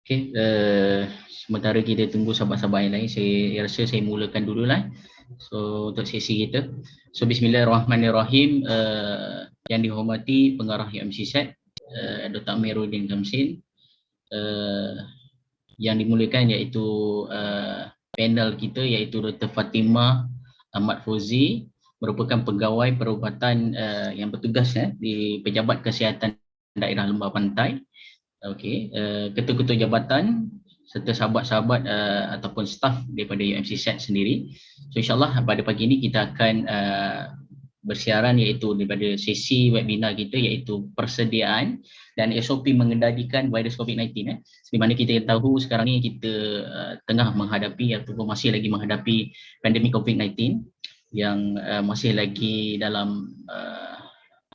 Okey, sementara kita tunggu sahabat-sahabat yang lain, saya rasa saya mulakan dululah. So untuk sesi kita. So bismillahirrahmanirrahim. Yang dihormati pengarah UMC Dr. Amiruddin Kamsin. Yang dimuliakan iaitu panel kita iaitu Dr. Fatimah Ahmad Fauzi, merupakan pegawai perubatan yang bertugas di Pejabat Kesihatan Daerah Lembah Pantai. Okey, ketua-ketua jabatan serta sahabat-sahabat ataupun staf daripada UMC sendiri. So insyaAllah pada pagi ini kita akan bersiaran iaitu daripada sesi webinar kita iaitu persediaan dan SOP mengendalikan virus COVID-19. Di mana kita tahu sekarang ni kita tengah menghadapi ataupun masih lagi menghadapi pandemik COVID-19 yang masih lagi dalam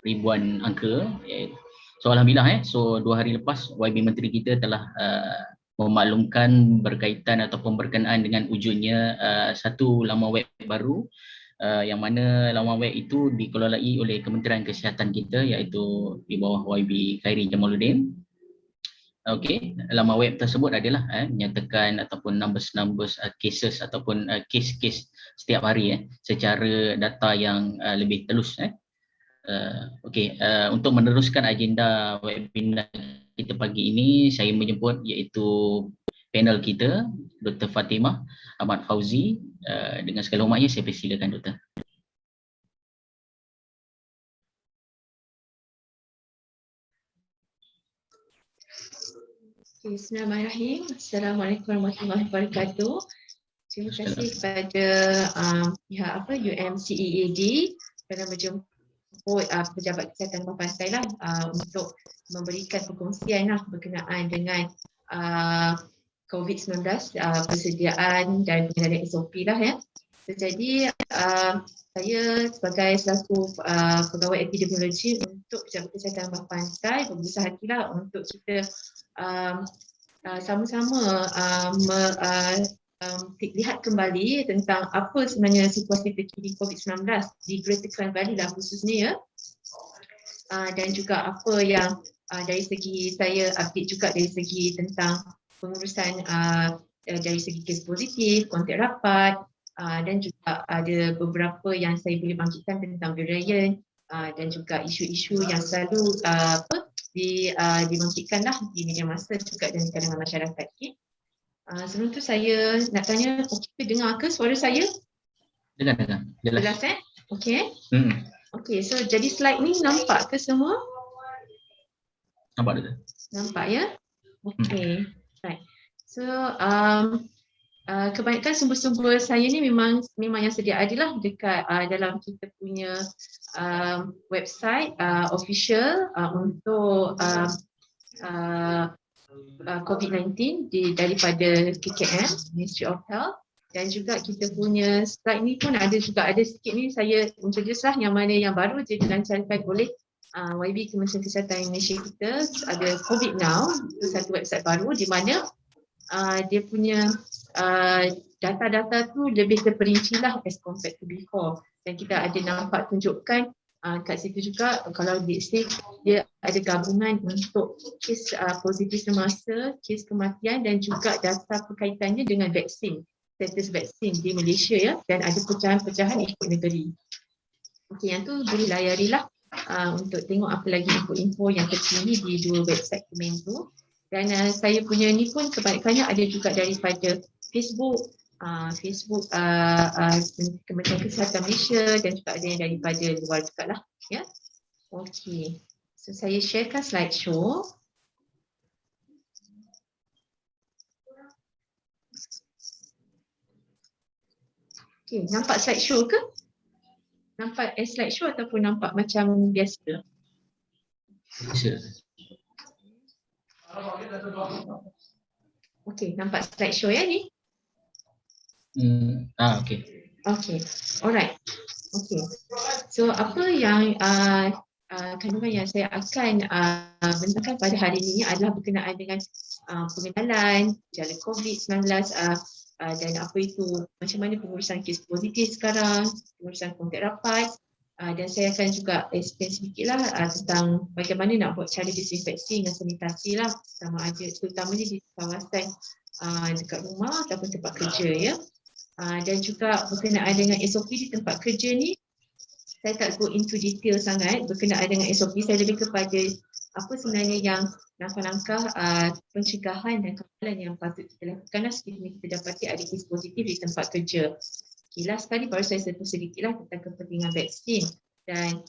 ribuan angka. So alhamdulillah so 2 hari lepas YB Menteri kita telah memaklumkan berkaitan ataupun berkenaan dengan wujudnya satu laman web baru yang mana laman web itu dikelolai oleh Kementerian Kesihatan kita iaitu di bawah YB Khairi Jamaluddin. Okey, laman web tersebut adalah menyatakan ataupun numbers cases ataupun kes-kes setiap hari secara data yang lebih telus. Okey, untuk meneruskan agenda webinar kita pagi ini, saya menjemput iaitu panel kita, Dr. Fatimah Ahmad Fauzi. Dengan segala hormatnya, saya persilakan Doktor. Bismillahirrahmanirrahim. Assalamualaikum warahmatullahi wabarakatuh. Terima kasih kepada pihak UMCEAD kerana menjemput Pejabat Kesihatan Lembah Pantai untuk memberikan perkongsian berkenaan dengan COVID-19, persediaan dan pengendalian SOP Jadi saya sebagai selaku pegawai epidemiologi untuk Pejabat Kesihatan Lembah Pantai berbesar hatilah untuk kita sama-sama lihat kembali tentang apa sebenarnya situasi terkini COVID-19 di Greater Klang Valley khususnya dan juga apa yang dari segi saya update juga dari segi tentang pengurusan dari segi kes positif, kontak rapat dan juga ada beberapa yang saya boleh bangkitkan tentang variant dan juga isu-isu yang selalu dibangkitkan di media masa juga dan di kalangan masyarakat. Sebelum tu saya nak tanya, okey dengar ke suara saya? Dengar. Jelas okey. Okey, so jadi slide ni nampak ke semua? Nampak Doktor? Nampak ya? Okey. Right. So kebanyakan sumber-sumber saya ni memang yang sedia adalah dekat dalam kita punya website official untuk COVID-19 daripada KKM, Ministry of Health, dan juga kita punya slide ni pun ada sikit ni saya introduce yang mana yang baru je dilancarkan oleh YB Kementerian Kesihatan Indonesia kita, ada COVID Now, itu satu website baru di mana dia punya data-data tu lebih terperinci as compared to before, dan kita ada nampak tunjukkan kat situ juga kalau dia ada gabungan untuk kes positif semasa, kes kematian dan juga data berkaitannya dengan vaksin, status vaksin di Malaysia dan ada pecahan-pecahan ikut negeri. Okey, yang tu boleh layarilah untuk tengok apa lagi info-info yang terkini di dua website Kementerian. Dan saya punya ni pun kebanyakannya ada juga daripada Facebook, Kementerian Kesihatan Malaysia dan juga ada yang daripada luar juga ya. Okey. So saya sharekan slideshow. Okey, nampak slideshow ke? Nampak slideshow ataupun nampak macam biasa? Biasa. Okey, nampak slideshow ni? Okey. Okey. Alright. Okey. So apa yang kandungan yang saya akan bentangkan pada hari ini adalah berkenaan dengan pengenalan gejala COVID-19 dan apa itu, macam mana pengurusan kes positif sekarang, pengurusan kontak rapat, Dan saya akan juga explain sedikit lah tentang bagaimana nak buat cara disinfeksi dengan sanitasi lah, sama ada terutamanya di kawasan dekat rumah ataupun tempat kerja ya. Dan juga berkenaan dengan SOP di tempat kerja ni, saya tak go into detail sangat berkenaan dengan SOP, saya lebih kepada apa sebenarnya yang langkah-langkah pencegahan dan kawalan yang patut kita lakukan sekiranya kita dapati ada kes positif di tempat kerja. Kilas tadi baru saya sentuh sedikitlah tentang kepentingan vaksin dan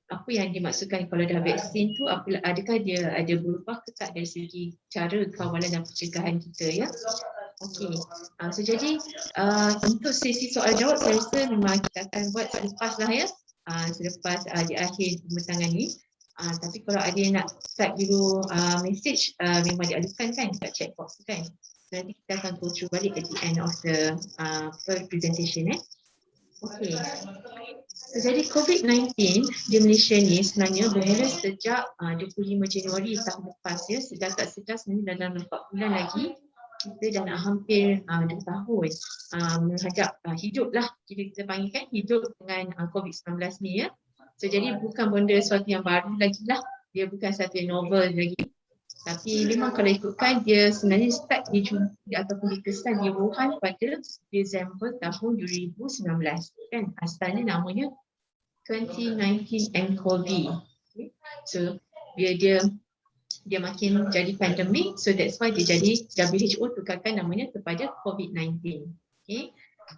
apa yang dimaksudkan kalau dah vaksin tu, adakah dia ada berubah ke tak dari segi cara kawalan dan pencegahan kita ya. Okey, so jadi untuk sesi soal jawab saya rasa memang kita akan buat selepas lah ya, selepas di akhir pembentangan ni. Tapi kalau ada yang nak type dulu message memang dialukan kan kat chat box kan. Nanti kita akan go through balik at the end of the presentation Okey. So, jadi COVID-19 di Malaysia ni sebenarnya bermula sejak 25 Januari tahun lepas ya. Sedar tak sedar sebenarnya dalam 4 bulan lagi kita dah nak hampir 2 tahun menghadap hidup lah, jadi kita panggilkan hidup dengan COVID-19 ni ya. So jadi bukan benda sesuatu yang baru lagi lah, dia bukan satu yang novel lagi. Tapi memang kalau ikutkan dia sebenarnya start ataupun dikesan di Wuhan pada Disember tahun 2019 kan. Asalnya namanya 2019 nCoV. Okay. So dia makin jadi pandemik, so that's why dia jadi WHO tukarkan namanya kepada COVID-19. Okay.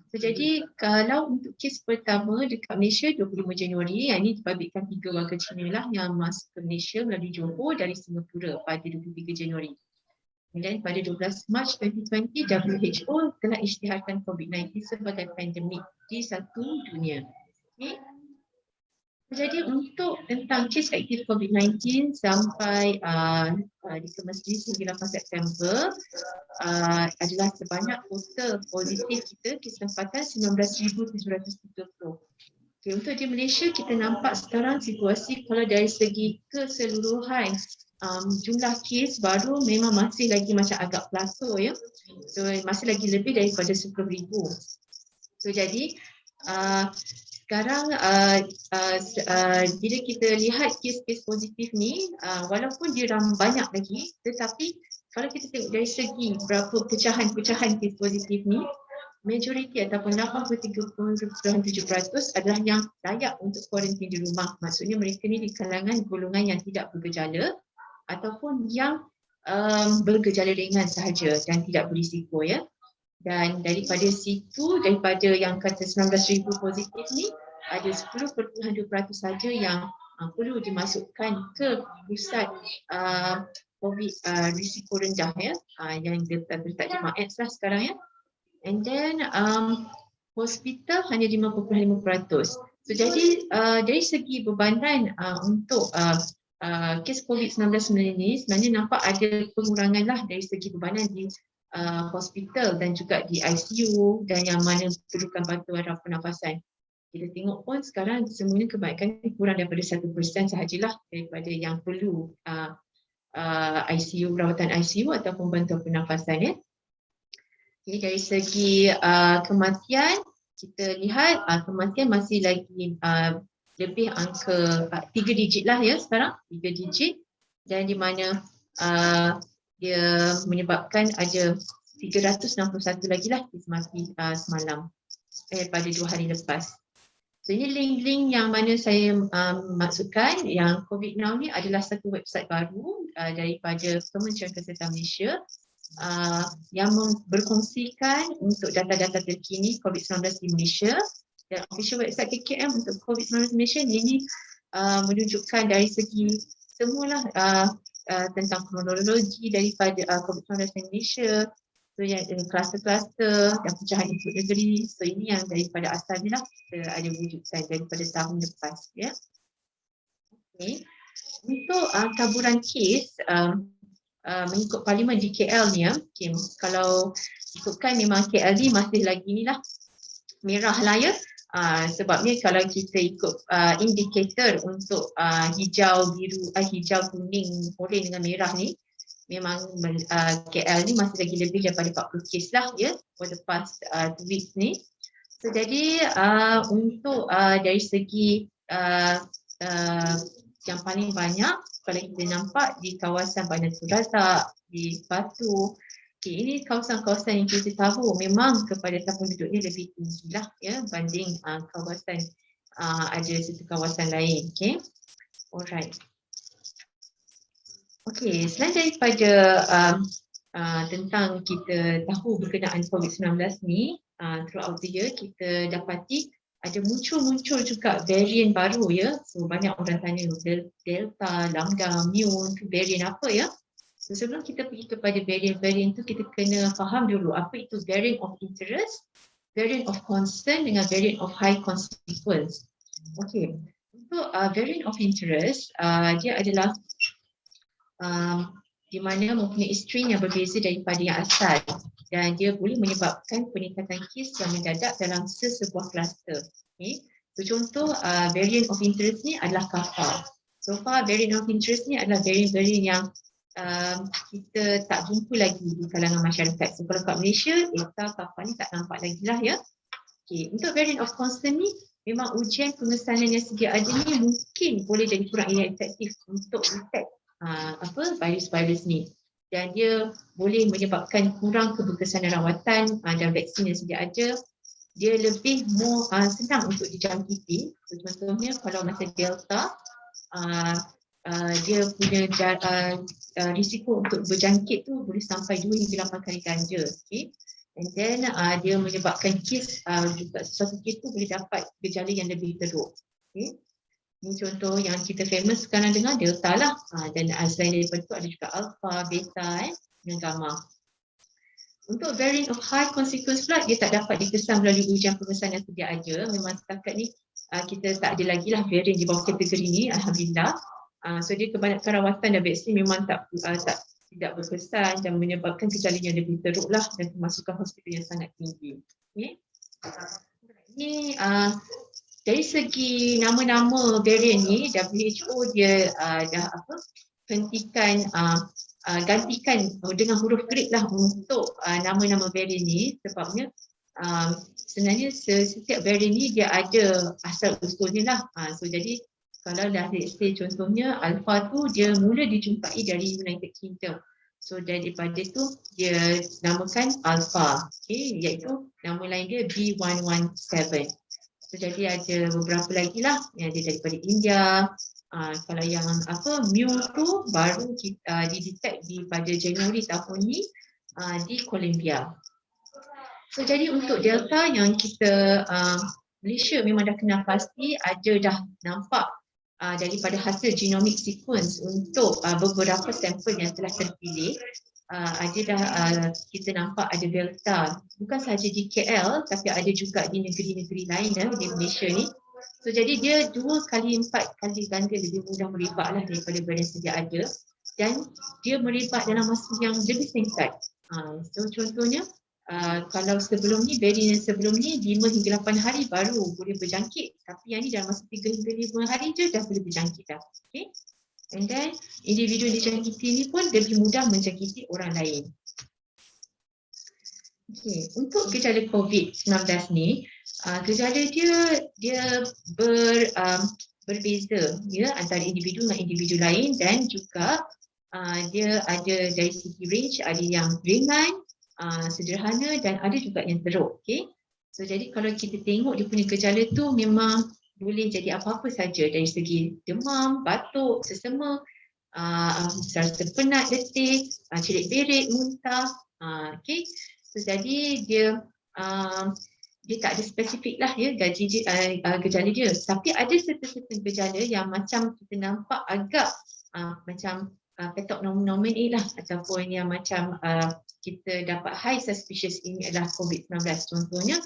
So, jadi kalau untuk kes pertama dekat Malaysia 25 Januari, ini dibabitkan 3 warga Cina lah yang masuk ke Malaysia melalui Johor dari Singapura pada 23 Januari. Kemudian pada 12 Mac 2020, WHO telah isytiharkan COVID-19 sebagai pandemik di satu dunia. Okay. Jadi untuk tentang kes aktif COVID-19 sampai dikemas di 8 September adalah sebanyak total positif kita kesempatan 19,730. Okay, untuk di Malaysia kita nampak sekarang situasi kalau dari segi keseluruhan jumlah kes baru memang masih lagi macam agak plateau ya. So masih lagi lebih daripada 10,000. So jadi sekarang bila kita lihat kes-kes positif ni walaupun dia banyak lagi, tetapi kalau kita tengok dari segi berapa pecahan-pecahan kes positif ni, majoriti ataupun 83.7% adalah yang layak untuk kuarantin di rumah. Maksudnya mereka ni di kalangan golongan yang tidak bergejala ataupun yang bergejala ringan sahaja dan tidak berisiko ya. Dan daripada situ, daripada yang kata 19,000 positif ni, ada 10.2% saja yang perlu dimasukkan ke pusat COVID risiko rendah ya, yang terletak di MAES lah sekarang ya. And then hospital hanya 5.5%. So jadi dari segi bebanan untuk kes COVID-19 ni sebenarnya nampak ada pengurangan lah dari segi bebanan di hospital dan juga di ICU dan yang mana perlukan bantuan rawat pernafasan. Kita tengok pun sekarang semuanya kebanyakan kurang daripada 1% sahajalah daripada yang perlu ICU, rawatan ICU ataupun bantuan pernafasan ya. Okay, dari segi kematian kita lihat kematian masih lagi lebih angka 3 digit lah ya sekarang, 3 digit dan di mana dia menyebabkan ada 361 lagi lah kes mati semalam pada 2 hari lepas. So ini link-link yang mana saya maksudkan yang COVID Now ni adalah satu website baru daripada Kementerian Kesihatan Malaysia yang berkongsikan untuk data-data terkini COVID-19 di Malaysia, dan official website KKM untuk COVID-19 Malaysia ini menunjukkan dari segi semualah tentang kronologi daripada COVID-19 di Malaysia, so yang kluster-kluster dan pecahan input negeri. So ini yang daripada asalnya lah kita ada wujudkan daripada tahun lepas ya. Okay. Untuk taburan kes mengikut Parlimen di KL ni ya, okay. Kalau ikutkan memang KL ni masih lagi ni lah merah lah ya. Sebabnya kalau kita ikut indikator untuk hijau, biru, hijau, kuning, oren dengan merah ni, memang KL ni masih lagi lebih daripada 40 kes lah ya for the past 2 weeks ni. So jadi untuk dari segi yang paling banyak kalau kita nampak di kawasan Bandar Razak, di Batu, ini kawasan-kawasan yang kita tahu memang kepada penduduknya lebih tinggi lah ya banding kawasan ada satu kawasan lain. Okay, alright. Okay, selain daripada tentang kita tahu berkenaan COVID-19 ni, throughout the year kita dapati ada muncul juga varian baru ya. So banyak orang tanya Delta, Lambda, Mu, tu varian apa ya? So sebelum kita pergi kepada varian-varian tu, kita kena faham dulu apa itu variant of interest, variant of concern dengan variant of high consequence. Okay, untuk variant of interest, dia adalah di mana mempunyai strain yang berbeza daripada yang asal dan dia boleh menyebabkan peningkatan kes yang mendadak dalam sesebuah kluster. Okay. So contoh variant of interest ni adalah Kappa. So far variant of interest ni adalah variant-variant yang kita tak jumpa lagi di kalangan masyarakat. So kalau kat Malaysia, Delta, Kappa ni tak nampak lagi lah ya. Okay. Untuk variant of concern ni, memang ujian pengesanan yang sedia ada ni mungkin boleh jadi kurang efektif untuk detect virus-virus ni, dan dia boleh menyebabkan kurang keberkesanan rawatan dan vaksin yang sedia ada. Dia lebih senang untuk dijangkiti. So, contohnya kalau masa Delta, dia punya risiko untuk berjangkit tu boleh sampai 2 hingga 8 kali ganda. Okay. And then dia menyebabkan kes juga sesuatu kes tu boleh dapat gejala yang lebih teruk. Okay. Ini contoh yang kita famous sekarang dengar Delta lah. Dan selain daripada itu ada juga Alpha, Beta dan Gamma. Untuk variant of high consequence pula, dia tak dapat dikesan melalui ujian pengesanan yang sedia ada. Memang setakat ni kita tak ada lagi lah variant di bawah kategori ni, Alhamdulillah. So dia kebanyakan rawatan dan vaksin memang tidak berkesan dan menyebabkan gejala yang lebih teruk lah dan kemasukan hospital yang sangat tinggi. Okay. Ini dari segi nama-nama variant ni, WHO dia dah gantikan dengan huruf Greek lah untuk nama-nama variant ni, sebabnya sebenarnya setiap variant ni dia ada asal usulnya lah. So jadi kalau dah let's say contohnya Alpha tu dia mula dijumpai dari United Kingdom. So daripada tu dia namakan Alpha, okay, iaitu nama lain dia B117. So jadi ada beberapa lagi lah yang ada daripada India. Kalau yang Mu tu baru didetect pada Januari tahun ni di Colombia. So jadi untuk Delta yang kita Malaysia memang dah kenal pasti, ada dah nampak daripada hasil genomic sequence untuk beberapa sampel yang telah terpilih. Kita nampak ada Delta bukan sahaja di KL tapi ada juga di negeri-negeri lain di Malaysia ni. So jadi dia 2 kali 4 kali ganda lebih mudah merebak lah daripada varian sedia ada, dan dia merebak dalam masa yang lebih singkat. So contohnya kalau sebelum ni, varian yang sebelum ni 5 hingga 8 hari baru boleh berjangkit, tapi yang ni dalam masa 3 hingga 5 hari je dah boleh berjangkit dah. Okay. And then individu yang dijangkiti ni pun lebih mudah menjangkiti orang lain. Okay. Untuk gejala COVID-19 ni, gejala dia berbeza ya, antara individu dengan individu lain, dan juga dia ada dari segi range, ada yang ringan, sederhana, dan ada juga yang teruk. Okay. So jadi kalau kita tengok dia punya gejala tu memang boleh jadi apa-apa saja, dari segi demam, batuk, sesema, rasa penat, letih, cerit-berit, muntah. Okay. So jadi dia tak ada spesifik lah ya gejala dia. Tapi ada serta-serta gejala yang macam kita nampak agak macam pathognomonic lah, ataupun yang macam kita dapat high suspicious ini adalah COVID-19. Contohnya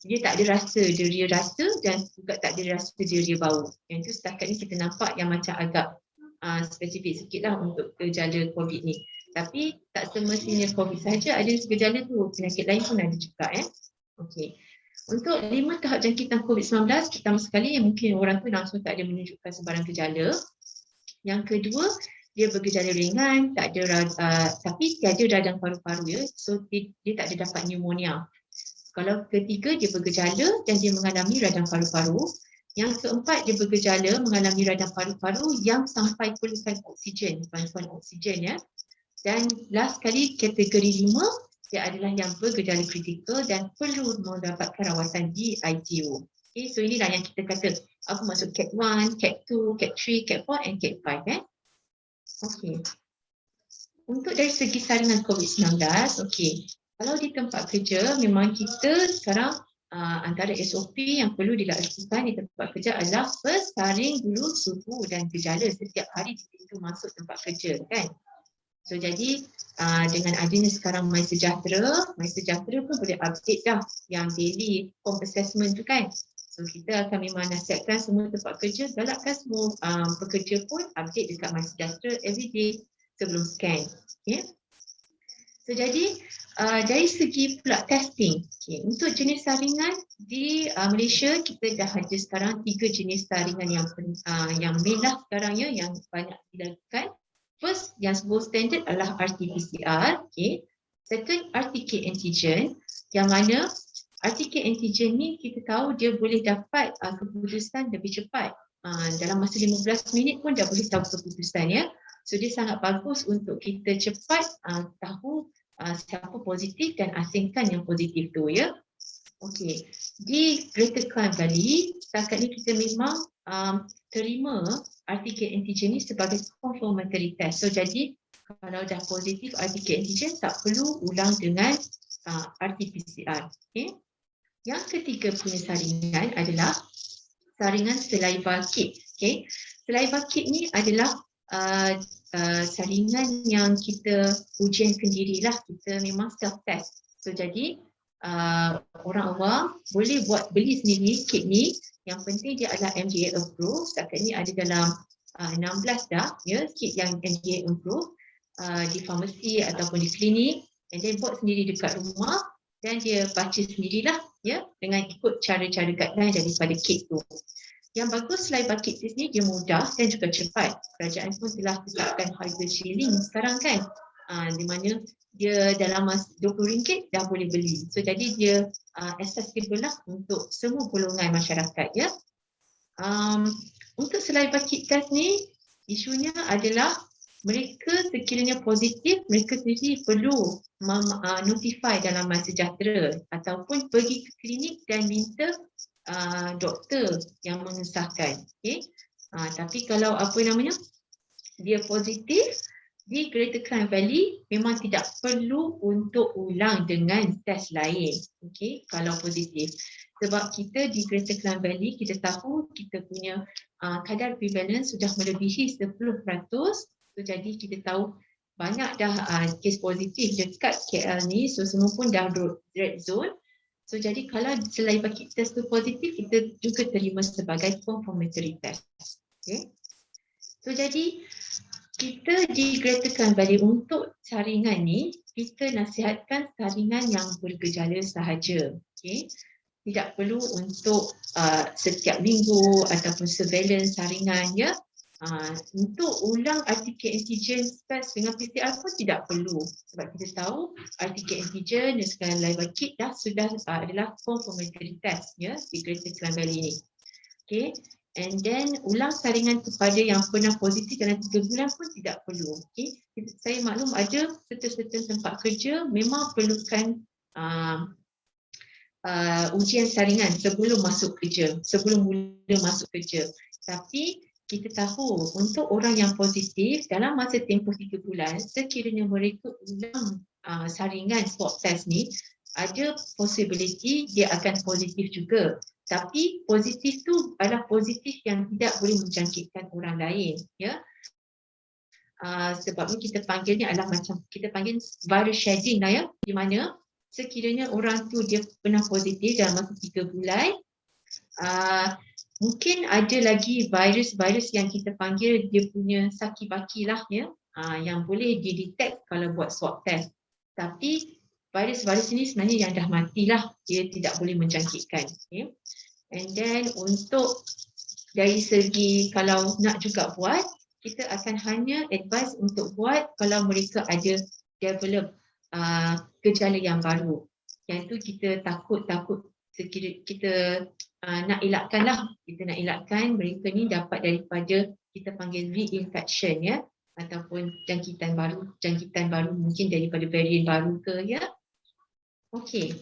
dia tak ada rasa deria rasa dan juga tak ada rasa deria bau. Yang itu setakat ni kita nampak yang macam agak spesifik sikit lah untuk gejala COVID ni. Tapi tak semestinya COVID saja ada gejala tu, penyakit lain pun ada juga. Okay. Untuk 5 tahap jangkitan COVID-19, pertama sekali mungkin orang tu langsung tak ada menunjukkan sebarang gejala. Yang kedua, dia bergejala ringan, tak ada tapi tiada radang paru-paru ya. So dia tak ada dapat pneumonia. Kalau ketiga dia bergejala dan dia mengalami radang paru-paru. Yang keempat dia bergejala mengalami radang paru-paru yang sampai perlukan oksigen, bantuan oksigen ya. Dan last kali kategori 5 dia adalah yang bergejala kritikal dan perlu mendapatkan rawatan di ICU. Okay, so inilah yang kita kata apa maksud Cat 1, Cat 2, Cat 3, Cat 4 and Cat 5 Okay. Untuk dari segi saringan COVID-19, okay. Kalau di tempat kerja memang kita sekarang antara SOP yang perlu dilakukan di tempat kerja adalah first saring dulu suhu dan gejala setiap hari di pintu masuk tempat kerja kan. So jadi dengan adanya sekarang MySejahtera pun boleh update dah yang daily home assessment tu kan. So kita akan memang nasihatkan semua tempat kerja, galakkan semua pekerja pun update dekat MySejahtera everyday sebelum scan. Okay. So jadi dari segi pula testing, okay, untuk jenis saringan di Malaysia kita dah ada sekarang 3 jenis saringan yang main lah sekarang ya, yang banyak dilakukan. First, yang gold standard adalah RT-PCR, okay. Second, RTK antigen, yang mana RTK antigen ni kita tahu dia boleh dapat keputusan lebih cepat. Dalam masa 15 minit pun dah boleh tahu keputusan ya. So dia sangat bagus untuk kita cepat tahu siapa positif dan asingkan yang positif tu ya. Okey, di Greater Klang Valley setakat ni kita memang terima RTK antigen ni sebagai confirmatory test. So jadi kalau dah positif RTK antigen tak perlu ulang dengan RT-PCR. Okay. Yang ketiga punya saringan adalah saringan saliva kit. Okay. Saliva kit ni adalah saringan yang kita ujian sendirilah, kita memang self test. So jadi orang awam boleh beli sendiri kit ni. Yang penting dia adalah MDA approved. Setakat ni ada dalam 16 dah ya, kit yang MDA approved di farmasi ataupun di klinik, and then buat sendiri dekat rumah dan dia baca sendirilah ya, dengan ikut cara-cara guideline daripada kit tu. Yang bagus saliva kit ni dia mudah dan juga cepat. Kerajaan pun telah tetapkan harga shilling sekarang kan, di mana dia dalam RM20 dah boleh beli. So jadi dia accessible lah untuk semua golongan masyarakat ya. Untuk saliva kit test ni isunya adalah mereka sekiranya positif, mereka sendiri perlu notify dalam MySejahtera ataupun pergi ke klinik dan minta doktor yang mengesahkan. Okay. Tapi kalau dia positif di Greater Klang Valley memang tidak perlu untuk ulang dengan test lain. Okay. Kalau positif. Sebab kita di Greater Klang Valley kita tahu kita punya kadar prevalence sudah melebihi 10%. So, jadi kita tahu banyak dah kes positif dekat KL ni. So semua pun dah red zone. So jadi kalau saliva kit test tu positif, kita juga terima sebagai confirmatory test. Okay. So jadi kita di Greater Klang Valley untuk saringan ni, kita nasihatkan saringan yang bergejala sahaja. Okay. Tidak perlu untuk setiap minggu ataupun surveillance saringan ya. Untuk ulang RTK antigen test dengan PCR pun tidak perlu, sebab kita tahu RTK antigen dan saliva kit sudah adalah confirmatory test ya di Greater Klang Valley ni. Okay. And then ulang saringan kepada yang pernah positif dalam 3 bulan pun tidak perlu. Okay. Saya maklum ada certain tempat kerja memang perlukan ujian saringan sebelum masuk kerja, sebelum mula masuk kerja. Tapi kita tahu untuk orang yang positif dalam masa tempoh 3 bulan, sekiranya mereka ulang saringan swab test ni, ada possibility dia akan positif juga. Tapi positif tu adalah positif yang tidak boleh menjangkitkan orang lain. Ya. Sebabnya kita panggil ni adalah macam kita panggil virus shedding lah ya, di mana sekiranya orang tu dia pernah positif dalam masa 3 bulan, mungkin ada lagi virus-virus yang kita panggil dia punya saki-baki lah ya, yang boleh didetect kalau buat swab test. Tapi virus-virus ini sebenarnya yang dah matilah, dia tidak boleh menjangkitkan. Okay. And then untuk dari segi kalau nak juga buat, kita akan hanya advise untuk buat kalau mereka ada develop gejala yang baru. yang tu kita takut kita nak elakkan lah. Kita nak elakkan mereka ni dapat daripada kita panggil reinfection ya, ataupun jangkitan baru mungkin daripada varian baru ke ya. Okey.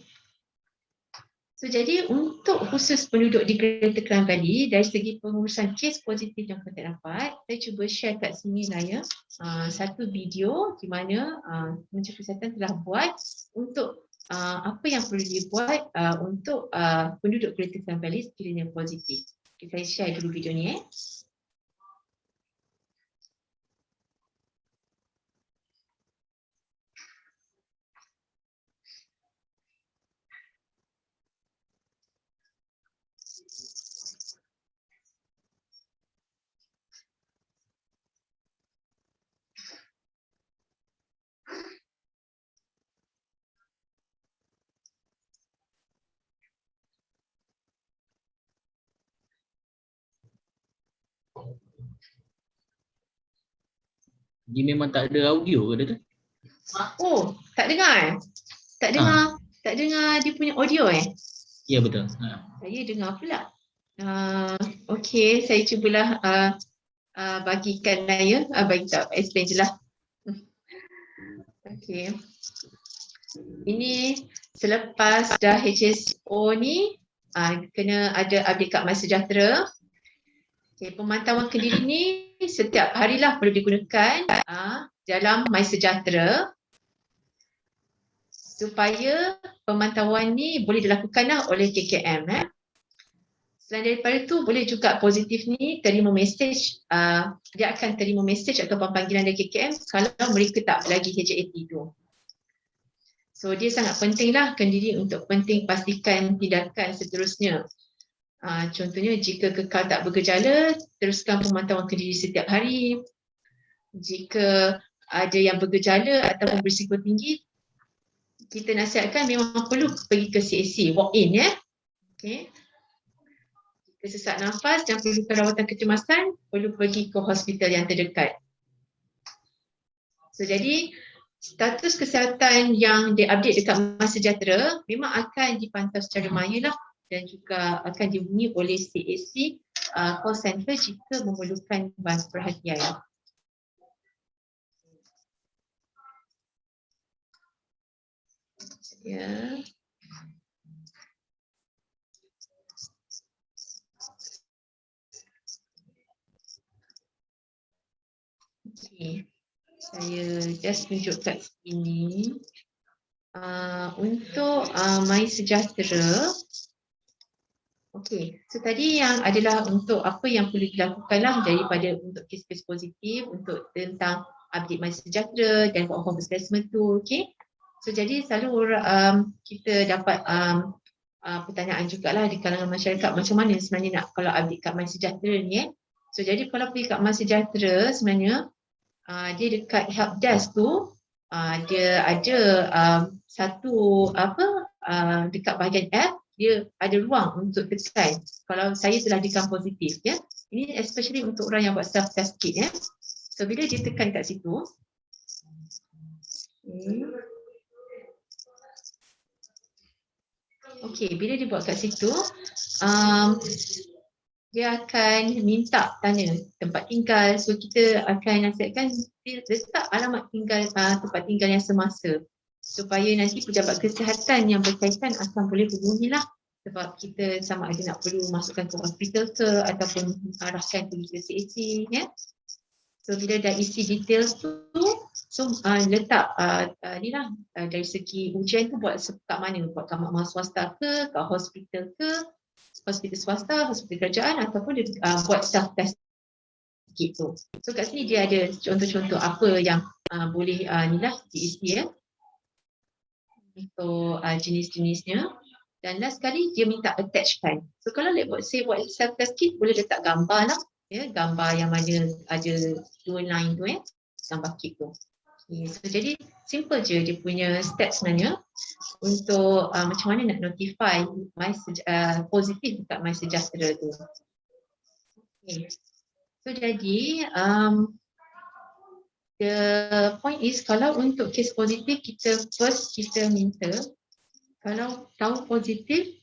So jadi untuk khusus penduduk di Greater Klang Valley, dari segi pengurusan kes positif yang kita dapat, saya cuba share kat sini lah ya, satu video di mana Menteri Kesihatan telah buat untuk apa yang perlu dibuat untuk penduduk Greater Klang Valley sekiranya positif. Okay, saya share dulu video ni . Dia memang tak ada audio ke dia tu? Oh, tak dengar? Tak dengar dia punya audio Ya betul. Saya dengar pula. Okey, saya cubalah bagikan lah ya. Bagi tak, explain je lah. Okey. Ini selepas dah HSO ni, kena ada update kad MySejahtera. Okay, pemantauan Kendiri ni setiap harilah perlu digunakan dalam MySejahtera supaya pemantauan ni boleh dilakukanlah oleh KKM. Selain daripada tu, boleh juga positif ni terima mesej, dia akan terima mesej atau panggilan dari KKM kalau mereka tak lagi HJAT tu. So dia sangat pentinglah Kendiri untuk penting pastikan tindakan seterusnya. Contohnya jika kekal tak bergejala, teruskan pemantauan Kendiri setiap hari. Jika ada yang bergejala ataupun berisiko tinggi, kita nasihatkan memang perlu pergi ke CAC, walk in ya. Okay. Jika sesak nafas dan perlukan rawatan kecemasan, perlu pergi ke hospital yang terdekat. So jadi status kesihatan yang diupdate dekat MySejahtera memang akan dipantau secara maya lah, dan juga akan dihubungi oleh CAC call center jika memerlukan perhatian. Ya. Okey. Saya just tunjuk kat sini. Untuk MySejahtera. Okey, so tadi yang adalah untuk apa yang perlu dilakukan lah daripada untuk kes-kes positif, untuk tentang update MySejahtera dan buat home assessment tu, okey. So jadi selalu kita dapat pertanyaan jugalah di kalangan masyarakat, macam mana sebenarnya nak kalau update kat MySejahtera ni So jadi kalau pergi kat MySejahtera sebenarnya dia dekat helpdesk tu dia ada satu dekat bahagian app dia ada ruang untuk tekan kalau saya telah dikam positif ya. Ini especially untuk orang yang buat self test kit ya. So bila dia tekan kat situ okey, bila dia buat kat situ dia akan minta tanya tempat tinggal. So kita akan nasihatkan dia letak alamat tinggal tempat tinggal yang semasa supaya nanti pejabat kesihatan yang berkaitan akan boleh hubungilah, sebab kita sama ada nak perlu masukkan ke hospital ke ataupun arahkan pergi ke CAC ya. So bila dah isi details tu, so letak ni lah dari segi ujian tu buat kat mana, buat kat makmal swasta ke, kat hospital ke, hospital swasta, hospital kerajaan ataupun buat self test gitu. So kat sini dia ada contoh-contoh apa yang boleh ni lah diisi ya. Untuk jenis-jenisnya. Dan last sekali dia minta attachkan. So kalau buat self test kit boleh letak gambar lah ya, gambar yang mana ada 2 line tu ya, gambar kit tu. Okay, so jadi simple je dia punya step sebenarnya untuk macam mana nak notify positif dekat MySejahtera tu. Okay. So jadi the point is kalau untuk kes positif kita minta Kalau tahu positif,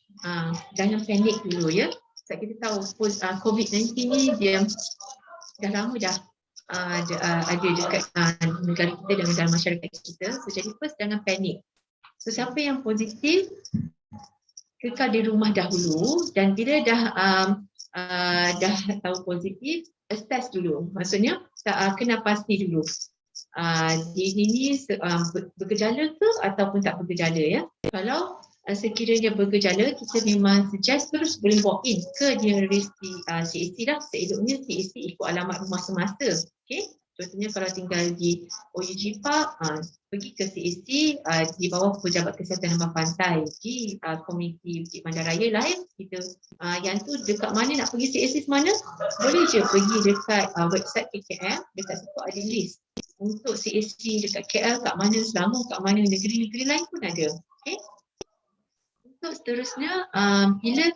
jangan panik dulu ya. Sebab kita tahu COVID-19 ni dia dah lama dah ada dekat negara kita dan dalam masyarakat kita. So jadi first jangan panik. So siapa yang positif, kekal di rumah dahulu, dan bila dah tahu positif, assess dulu. Maksudnya kena pasti dulu. Dia ini bergejala ke ataupun tak bergejala ya. Kalau sekiranya bergejala, kita memang suggest terus boleh walk in ke nearest CAC dah. Seeloknya CAC ikut alamat rumah semasa. Okay? Contohnya kalau tinggal di OUG Park, pergi ke CAC di bawah Pejabat Kesihatan Lembah Pantai di komuniti Bukit Bandaraya lah ya. Kita yang tu dekat mana nak pergi CAC mana? Boleh je pergi dekat website KKM, dekat situ ada list untuk CAC dekat KL kat mana, Selangor kat mana, negeri-negeri lain pun ada. Okay? Untuk seterusnya, bila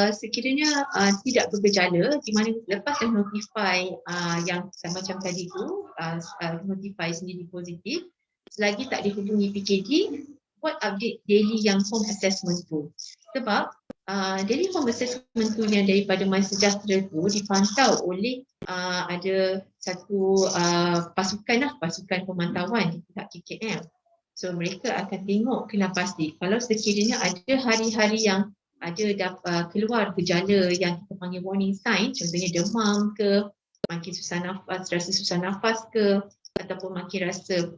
sekiranya tidak bergejala, di mana lepas dah notify yang macam tadi tu, notify sendiri positif, selagi tak dihubungi PKD, buat update daily yang home assessment tu. Sebab daily home assessment tu yang daripada MySejahtera tu dipantau oleh ada satu pasukan pemantauan di pihak KKM. So mereka akan tengok kena pasti. Kalau sekiranya ada hari-hari yang ada keluar gejala yang kita panggil warning sign, contohnya demam ke, makin susah nafas, rasa susah nafas ke, ataupun makin rasa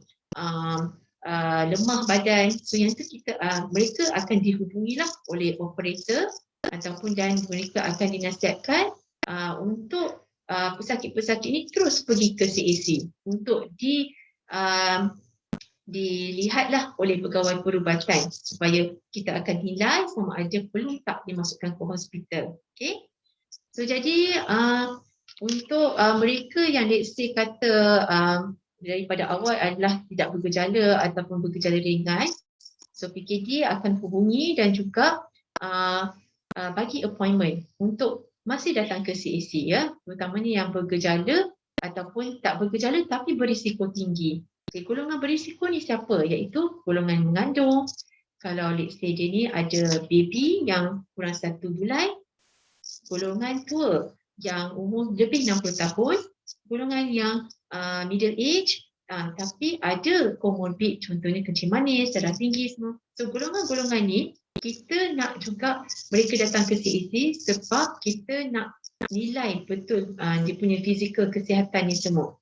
lemah badan. So yang tu mereka akan dihubungilah oleh operator ataupun dan mereka akan dinasihatkan untuk pesakit-pesakit ini terus pergi ke CAC untuk dilihatlah oleh pegawai perubatan supaya kita akan nilai sama ada perlu tak dimasukkan ke hospital. Okay? So jadi untuk mereka yang let's say kata daripada awal adalah tidak bergejala ataupun bergejala ringan, so PKD akan hubungi dan juga bagi appointment untuk masih datang ke CAC ya, terutamanya yang bergejala ataupun tak bergejala tapi berisiko tinggi. Okay, golongan berisiko ni siapa? Iaitu golongan mengandung. Kalau let's say dia ni ada baby yang kurang 1 bulan, golongan tua yang umur lebih 60 tahun, golongan yang middle age tapi ada comorbid, contohnya kencing manis, darah tinggi semua. So golongan-golongan ni kita nak juga mereka datang ke CAC sebab kita nak nilai betul dia punya fizikal kesihatan ni semua.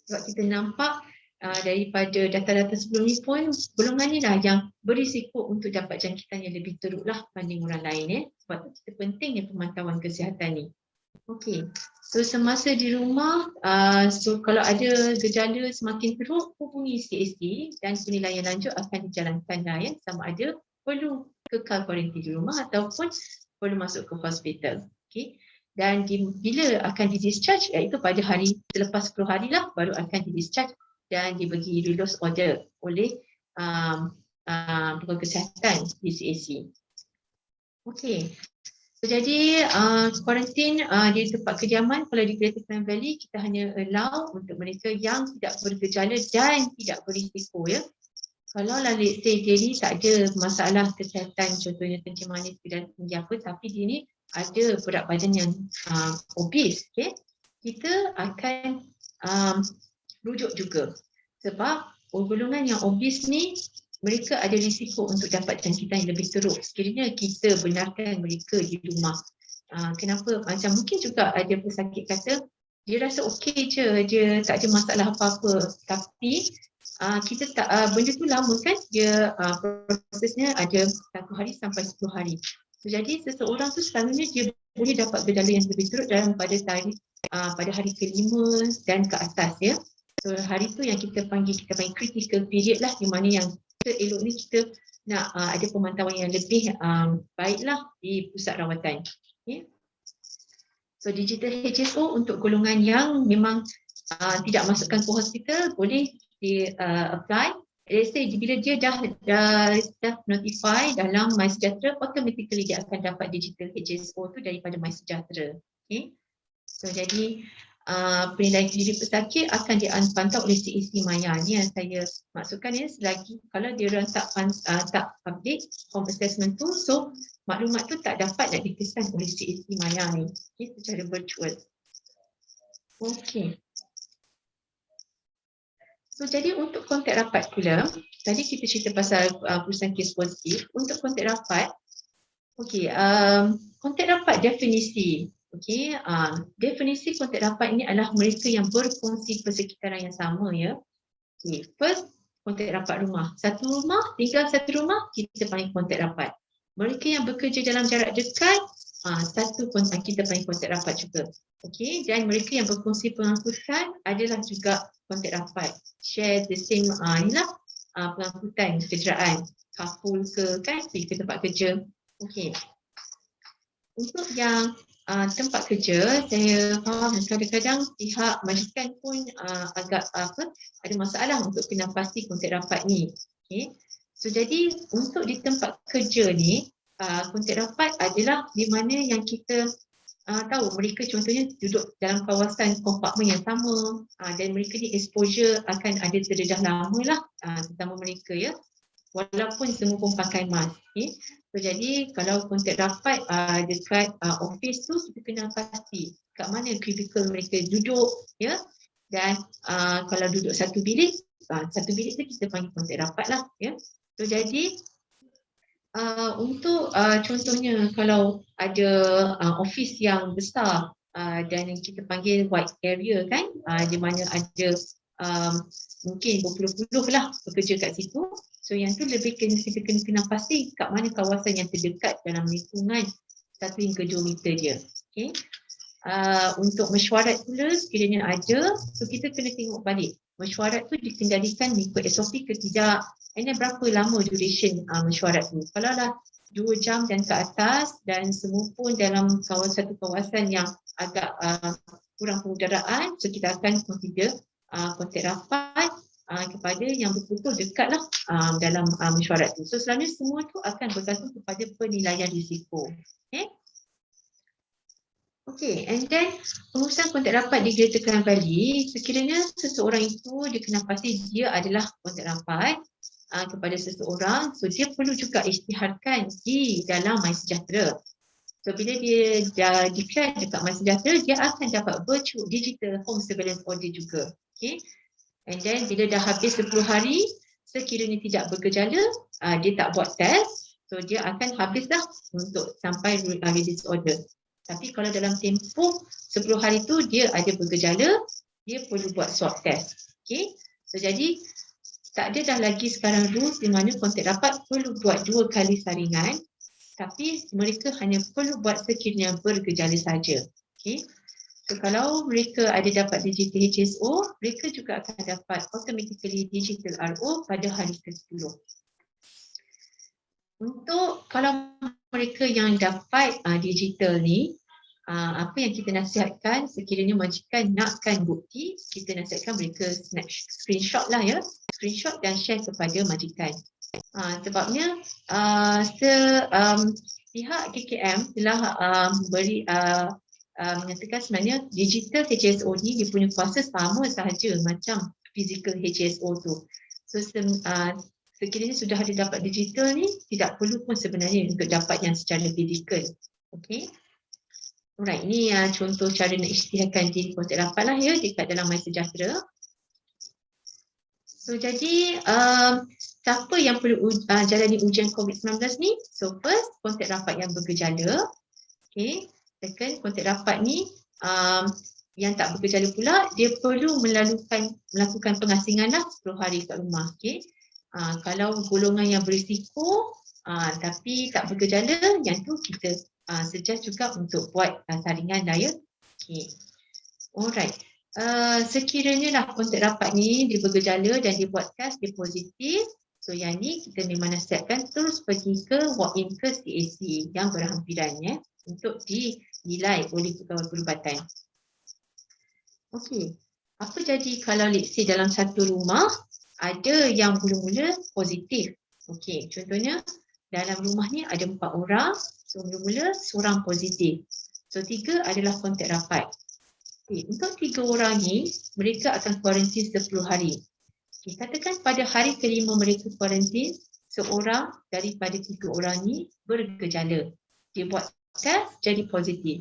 Sebab kita nampak daripada data-data sebelum ni pun golongan ni lah yang berisiko untuk dapat jangkitan yang lebih teruk lah banding orang lain sebab itu kita pentingnya pemantauan kesihatan ni. Okey, so semasa di rumah, so kalau ada gejala semakin teruk, hubungi CAC dan penilaian lanjut akan dijalankan lah ya, sama ada perlu kekal kuarantin di rumah ataupun perlu masuk ke hospital. Okey. Dan bila akan di-discharge, iaitu pada hari selepas 10 hari lah baru akan di-discharge dan dibagi release order oleh pegawai kesihatan di CAC. Okey. So, jadi kuarantin di tempat kediaman kalau di Greater Klang Valley kita hanya allow untuk mereka yang tidak bergejala dan tidak berisiko ya. Kalau lah let's say dia ni tak ada masalah kesihatan, contohnya kencing manis dan tinggi apa, tapi dia ni ada berat badan yang obese, okay? Kita akan rujuk juga sebab golongan yang obese ni mereka ada risiko untuk dapat jangkitan yang lebih teruk sekiranya kita benarkan mereka di rumah. Kenapa? Macam mungkin juga ada pesakit kata dia rasa okey je, dia tak ada masalah apa-apa, tapi kita tak benda tu lama kan, dia prosesnya ada 1 hari sampai 10 hari. So, jadi seseorang tu selalunya dia boleh dapat gejala yang lebih teruk dalam pada hari ke-5 dan ke atas ya. So hari tu yang kita panggil critical period lah, di mana yang kita elok ni kita nak ada pemantauan yang lebih baiklah di pusat rawatan. Okay. So digital HSO untuk golongan yang memang tidak masukkan ke hospital boleh di apply. Let's say bila dia dah notify dalam MySejahtera, automatically dia akan dapat digital HSO tu daripada MySejahtera. Okay. So jadi penilaian diri pesakit akan dipantau oleh CAC Maya. Ni yang saya maksudkan ya, selagi kalau dia orang tak update home assessment tu, so maklumat tu tak dapat nak dikesan oleh CAC Maya ni, okay, secara virtual. Okey. So jadi untuk kontak rapat pula, tadi kita cerita pasal perusahaan kes positif. Untuk kontak rapat, okey, kontak rapat definisi. Okey, definisi kontak rapat ini adalah mereka yang berfungsi persekitaran yang sama ya. Okey, first kontak rapat rumah. Tinggal satu rumah, kita panggil kontak rapat. Mereka yang bekerja dalam jarak dekat, kita panggil kontak rapat juga. Okey, dan mereka yang berfungsi pengangkutan adalah juga kontak rapat. Share the same pengangkutan kenderaan, carpool ke pergi ke tempat kerja. Okey. Untuk yang tempat kerja, saya faham kadang-kadang pihak majikan pun agak ada masalah untuk kena pasti kontak rapat ni. Okey. So jadi untuk di tempat kerja ni, kontak rapat adalah di mana yang kita tahu mereka contohnya duduk dalam kawasan kompartmen yang sama, dan mereka ni exposure akan ada terdedah lama lah, terutama mereka ya, walaupun semua pun pakai mask. Okay. So jadi kalau kontak rapat dekat office tu, kita kena pasti kat mana cubicle mereka duduk ya, dan kalau duduk satu bilik tu kita panggil kontak rapat lah ya. So jadi untuk contohnya kalau ada office yang besar dan yang kita panggil wide area kan, di mana ada mungkin berpuluh-puluh lah bekerja kat situ. So yang tu lebih kita kena pasti kat mana kawasan yang terdekat dalam lingkungan 1 hingga 2 meter dia. Okay. Untuk mesyuarat pula sekiranya ada, so kita kena tengok balik mesyuarat tu dikendalikan mengikut SOP ke tidak, and then berapa lama duration mesyuarat tu. Kalau lah 2 jam dan ke atas dan semua pun dalam satu kawasan yang agak kurang pengudaraan, so kita akan consider kontak rapat kepada yang betul-betul dekat lah dalam mesyuarat tu. So sebenarnya semua tu akan bergantung kepada penilaian risiko. Okay. Okay, and then pengurusan kontak rapat digeritakan kembali sekiranya seseorang itu dia kena pasti dia adalah kontak rapat kepada seseorang, so dia perlu juga isytiharkan di dalam MySejahtera. So bila dia dah declare dekat MySejahtera, dia akan dapat virtual digital home surveillance order juga. Okay. And then bila dah habis 10 hari, sekiranya tidak bergejala, dia tak buat test, so dia akan habislah untuk sampai release order. Tapi kalau dalam tempoh 10 hari tu dia ada bergejala, dia perlu buat swab test. Okay. So jadi tak ada dah lagi sekarang rules di mana kontak rapat perlu buat 2 kali saringan, tapi mereka hanya perlu buat sekiranya bergejala saja. Okay. So kalau mereka ada dapat digital HSO, mereka juga akan dapat automatically digital RO pada hari ke-10. Untuk kalau mereka yang dapat digital ni, apa yang kita nasihatkan sekiranya majikan nakkan bukti, kita nasihatkan mereka screenshot lah ya, screenshot dan share kepada majikan. Sebabnya pihak KKM telah beri mengatakan sebenarnya digital HSO ni dia punya kuasa sama sahaja macam physical HSO tu. So sekiranya sudah ada dapat digital ni, tidak perlu pun sebenarnya untuk dapat yang secara fizikal. Okay. Alright, ini contoh cara nak isytiharkan diri kontak rapat lah ya dekat dalam MySejahtera. So jadi siapa yang perlu jalani ujian COVID-19 ni? So first, kontak rapat yang bergejala. Okay. Second, kontak rapat ni yang tak bergejala pula, dia perlu melakukan pengasingan lah 10 hari kat rumah. Okay. Kalau golongan yang berisiko tapi tak bergejala, yang tu kita suggest juga untuk buat saringan lah ya. Okay. Alright. Sekiranya lah kontak rapat ni dia bergejala dan dia buat test, dia positif, so yang ni kita memang nasihatkan terus pergi ke walk-in ke CAC yang berhampiran ya, untuk dinilai oleh pegawai perubatan. Okey. Apa jadi kalau let's say dalam satu rumah ada yang mula-mula positif? Okey, contohnya dalam rumah ni ada 4 orang, so mula-mula seorang positif. So 3 adalah kontak rapat. Untuk 3 orang ni, mereka akan kuarantin 10 hari. Katakan pada hari kelima mereka kuarantin, seorang daripada 3 orang ni bergejala. Dia buat test jadi positif.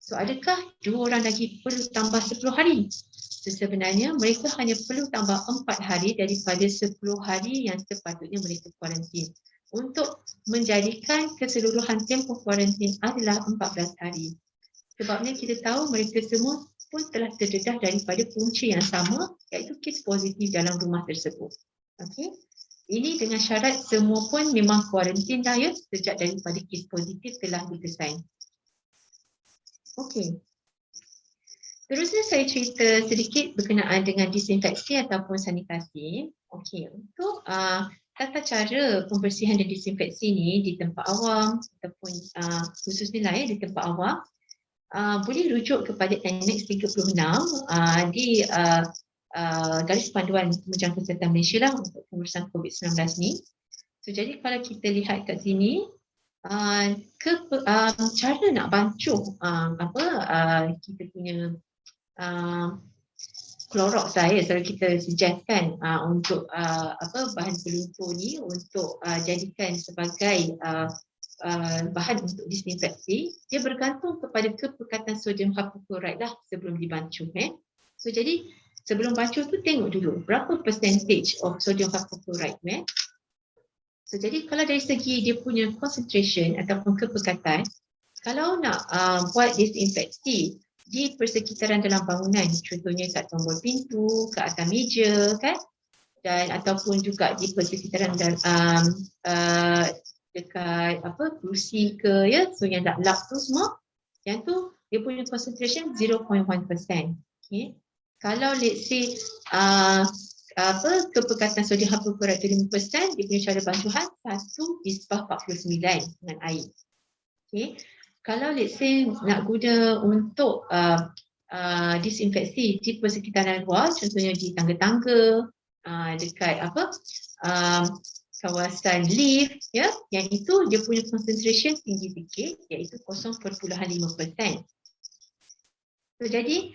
So adakah 2 orang lagi perlu tambah 10 hari? So, sebenarnya mereka hanya perlu tambah 4 hari daripada 10 hari yang sepatutnya mereka kuarantin. Untuk menjadikan keseluruhan tempoh kuarantin adalah 14 hari. Sebabnya kita tahu mereka semua pun telah terdedah daripada punca yang sama, iaitu kes positif dalam rumah tersebut. Okey. Ini dengan syarat semua pun memang kuarantin dah ya, sejak daripada kes positif telah dikesan. Okey. Terusnya saya cerita sedikit berkenaan dengan disinfeksi ataupun sanitasi. Okey, untuk tata cara pembersihan dan disinfeksi ni di tempat awam ataupun khususnya lah ya di tempat awam, boleh rujuk kepada Annex 36 di garis panduan Kementerian Kesihatan Malaysia lah untuk pengurusan COVID-19 ni. So, jadi kalau kita lihat kat sini, cara nak bancuh kita punya Clorox saya selalu kita suggestkan untuk bahan peluntur ni untuk jadikan sebagai bahan untuk disinfeksi, dia bergantung kepada kepekatan sodium hypochlorite lah sebelum dibancuh. So jadi sebelum bancuh tu tengok dulu berapa percentage of sodium hypochlorite. So jadi kalau dari segi dia punya concentration ataupun kepekatan, kalau nak buat disinfeksi di persekitaran dalam bangunan, contohnya kat tombol pintu, kat atas meja kan, dan ataupun juga di persekitaran dekat kerusi ke ya, so yang tak lap tu semua, yang tu dia punya concentration 0.1%. Okay. Kalau let's say kepekatan sodium hypochlorite 5%, dia punya cara bancuhan 1/49 dengan air. Okay. Kalau let's say nak guna untuk disinfeksi di persekitaran luar, contohnya di tangga-tangga, dekat kawasan lift ya, yang itu dia punya concentration tinggi sikit, iaitu 0.5%. So, jadi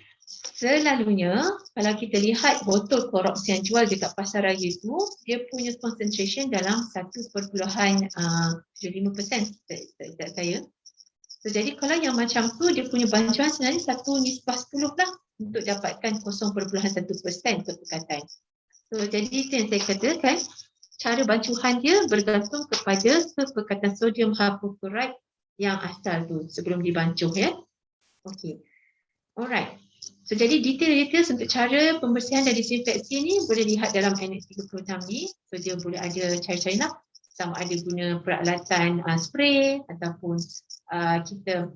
selalunya kalau kita lihat botol Clorox yang jual dekat pasar raya tu, dia punya concentration dalam 1.5% saya. So, jadi kalau yang macam tu dia punya bancuan sebenarnya 1/10 lah untuk dapatkan 0.1% kepekatan. So, jadi itu yang saya katakan, cara bancuhan dia bergantung kepada kepekatan sodium hypochlorite yang asal tu sebelum dibancuh ya. Okey. Alright. So jadi detail-detail untuk cara pembersihan dan disinfeksi ni boleh lihat dalam Annex 36 ni. So dia boleh ada cara-cara lah, sama ada guna peralatan spray ataupun kita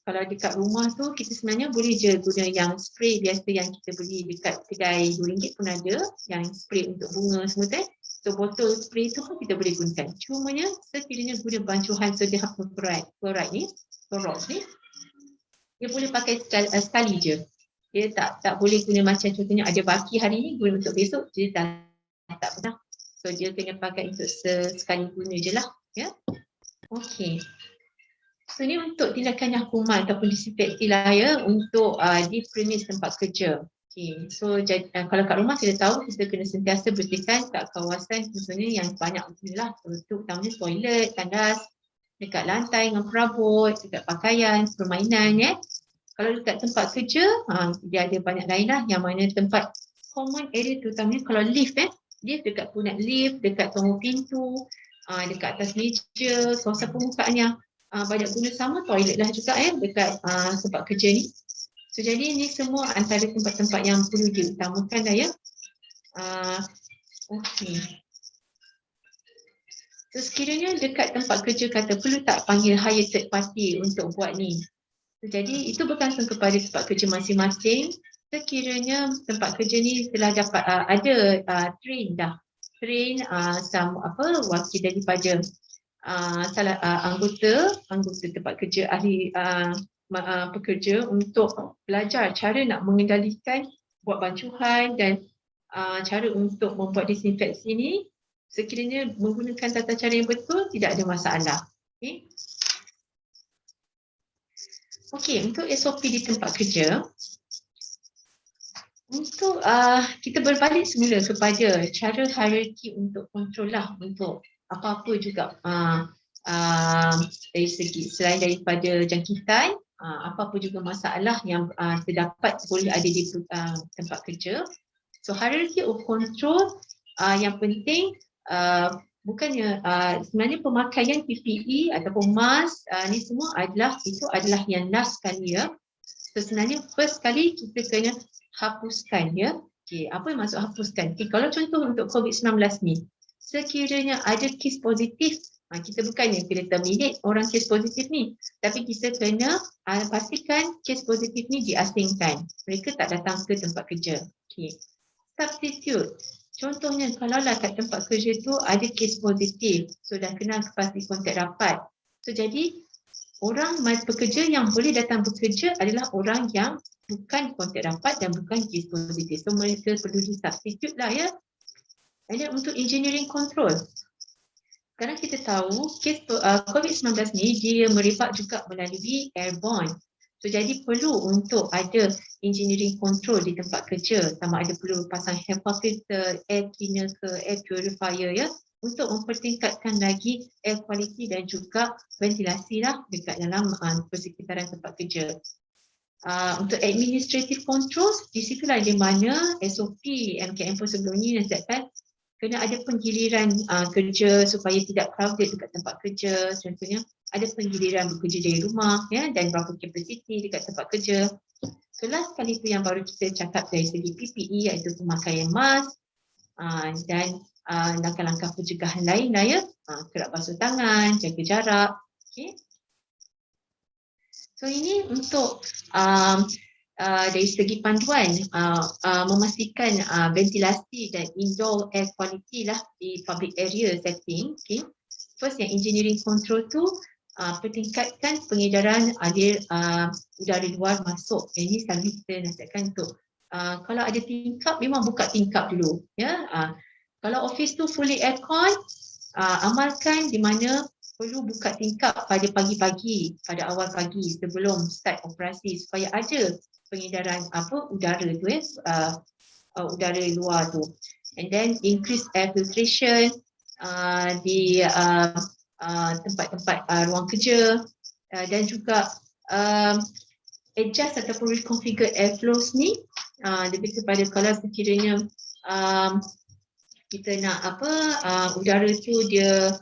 kalau dekat rumah tu kita sebenarnya boleh je guna yang spray biasa yang kita beli dekat kedai RM2 pun ada, yang spray untuk bunga semua tu. So botol spray tu pun kita boleh gunakan. Cumanya sekiranya guna bancuhan sodium hypochlorite ni, Clorox ni, dia boleh pakai sekali je. Dia tak boleh guna macam contohnya ada baki hari ni guna untuk besok, dia tak pernah. So dia kena pakai untuk sekali guna je lah. Ya? Okey. So ni untuk tindakan yang kuman ataupun disinfeksi lah ya, untuk di premis tempat kerja. Okay. So kalau kat rumah kita tahu kita kena sentiasa bersihkan kat kawasan contohnya yang banyak lah, terutamanya toilet, tandas, dekat lantai dengan perabot, dekat pakaian, permainan ya. Kalau dekat tempat kerja, dia ada banyak lain lah yang mana tempat common area terutamanya kalau lift lift dekat punat lift, dekat tombol pintu, dekat atas meja, kawasan permukaan yang banyak guna sama, toilet lah juga dekat tempat kerja ni. So jadi ini semua antara tempat-tempat yang perlu diutamakan dah ya. Okey. So sekiranya dekat tempat kerja kata perlu tak panggil hire third party untuk buat ni. So, jadi itu bergantung kepada tempat kerja masing-masing. Sekiranya tempat kerja ni telah dapat ada train wakil daripada anggota tempat kerja ahli pekerja untuk belajar cara nak mengendalikan buat bancuhan dan cara untuk membuat disinfeksi ni, sekiranya menggunakan tata cara yang betul tidak ada masalah. Okey, untuk SOP di tempat kerja, Untuk kita berbalik semula kepada cara hierarki untuk kontrol lah untuk apa-apa juga dari segi selain daripada jangkitan, apa-apa juga masalah yang terdapat boleh ada di tempat kerja. So hierarchy of control yang penting bukannya sebenarnya pemakaian PPE ataupun mask ni semua adalah yang last sekali ya. So sebenarnya first kali kita kena hapuskan ya. Okay, apa yang maksud hapuskan? Okay, kalau contoh untuk COVID-19 ni, sekiranya ada kes positif, kita bukannya kena terminate orang kes positif ni, tapi kita kena pastikan kes positif ni diasingkan. Mereka tak datang ke tempat kerja. Okay. Substitute. Contohnya kalaulah kat tempat kerja tu ada kes positif, so dah kenal pasti kontak rapat. So jadi orang pekerja yang boleh datang bekerja adalah orang yang bukan kontak rapat dan bukan kes positif. So mereka perlu di-substitute lah ya. Dan untuk engineering control, sekarang kita tahu kes COVID-19 ni dia merebak juga melalui airborne. So jadi perlu untuk ada engineering control di tempat kerja, sama ada perlu pasang HEPA filter, air cleaner ke air purifier ya, untuk mempertingkatkan lagi air quality dan juga ventilasi lah dekat dalam persekitaran tempat kerja. Untuk administrative controls, di situlah di mana SOP MKM pun sebelum ni nasihatkan kena ada penggiliran kerja supaya tidak crowded dekat tempat kerja. Contohnya ada penggiliran bekerja dari rumah ya, dan berapa kapasiti dekat tempat kerja. So last kali tu yang baru kita cakap dari segi PPE, iaitu pemakaian mask dan langkah-langkah pencegahan lain lah ya, kerap basuh tangan, jaga jarak. Okay. So ini untuk dari segi panduan memastikan ventilasi dan indoor air quality lah di public area setting. Okay. First yang engineering control tu pertingkatkan pengedaran alir udara luar masuk. Ini selalu kita nasihatkan untuk kalau ada tingkap memang buka tingkap dulu ya. Kalau office tu fully aircon, amalkan di mana perlu buka tingkap pada pagi-pagi, pada awal pagi sebelum start operasi supaya ada pengedaran udara tu udara luar tu. And then increase air filtration di tempat-tempat ruang kerja dan juga adjust ataupun reconfigure airflows ni lebih kepada kalau sekiranya kita nak udara tu dia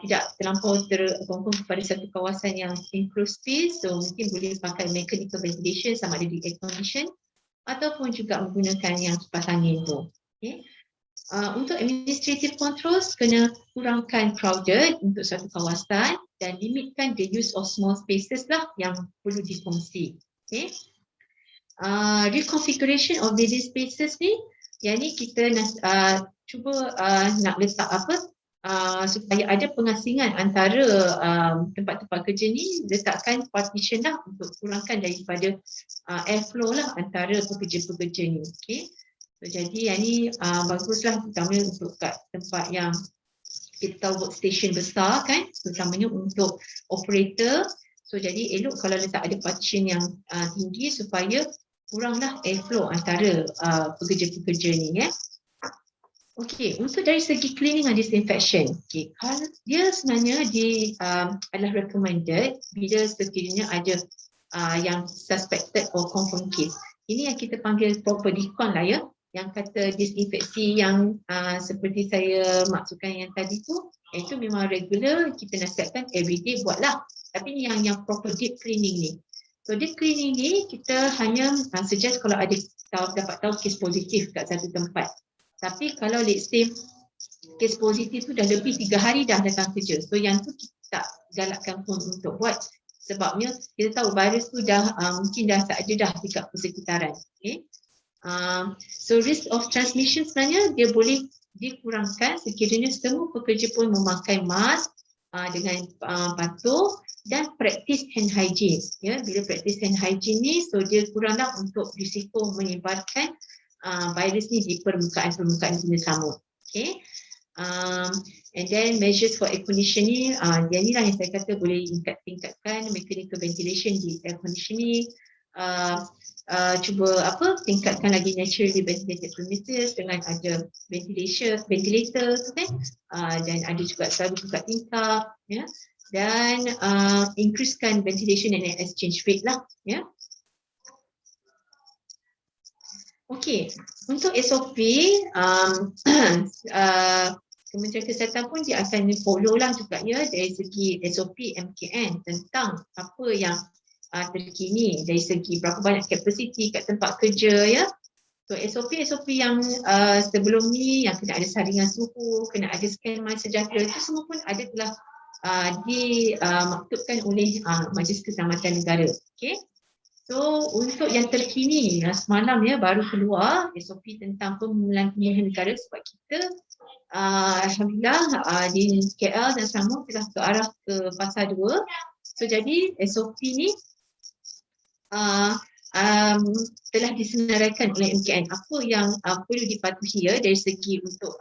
tidak terlampau terkumpul kepada satu kawasan yang enclosed space, so mungkin boleh pakai mechanical ventilation sama ada di air condition ataupun juga menggunakan yang kipas angin tu. Okay. Untuk administrative controls, kena kurangkan crowded untuk satu kawasan dan limitkan the use of small spaces lah yang perlu dikongsi. Okay. Reconfiguration of busy spaces ni, yang ni kita cuba nak letak supaya ada pengasingan antara tempat-tempat kerja ni, letakkan partition lah untuk kurangkan daripada airflow lah antara pekerja-pekerja ni. Okay. So, jadi yang ni baguslah terutama untuk kat tempat yang kita tahu workstation besar kan, terutamanya untuk operator. So jadi elok kalau letak ada partition yang tinggi supaya kuranglah airflow antara pekerja-pekerja ni ya. Okey, untuk dari segi cleaning and disinfection, okay, kalau dia sebenarnya adalah recommended bila sekiranya ada yang suspected or confirmed case. Ini yang kita panggil proper decon lah ya, yang kata disinfeksi yang seperti saya maksudkan yang tadi tu, itu memang regular, kita nasihatkan everyday buatlah. Tapi ni yang proper deep cleaning ni. So deep cleaning ni kita hanya suggest kalau ada dapat tahu kes positif kat satu tempat. Tapi kalau let's say kes positif tu dah lebih 3 hari dah datang kerja, so yang tu kita tak galakkan pun untuk buat, sebabnya kita tahu virus tu dah mungkin dah tak ada dah dekat persekitaran. Okay. So risk of transmission sebenarnya dia boleh dikurangkan sekiranya semua pekerja pun memakai mask dengan patuh dan practice hand hygiene. Ya, bila practice hand hygiene ni, so dia kuranglah untuk risiko menyebarkan virus ni di permukaan dunia sama. Okay. And then measures for air conditioning, dia ni lah yang saya kata boleh tingkatkan mechanical ventilation di air conditioning, cuba tingkatkan lagi naturally ventilated premises dengan ada ventilator kan, dan ada juga selalu buka tingkap ya, dan increasekan ventilation and exchange rate lah ya. Okey, untuk SOP Kementerian Kesihatan pun dia akan follow lah juga ya dari segi SOP MKN tentang apa yang terkini dari segi berapa banyak kapasiti kat tempat kerja ya. So SOP yang sebelum ni yang kena ada saringan suhu, kena ada scan My Sejahtera, itu semua pun ada telah dimaktubkan oleh Majlis Keselamatan Negara. Okey. So untuk yang terkini semalam ya baru keluar SOP tentang pemulihan negara, sebab kita alhamdulillah di KL dan Selangor telah ke arah ke fasa 2. So jadi SOP ni telah disenaraikan oleh MKN apa yang perlu dipatuhi ya dari segi untuk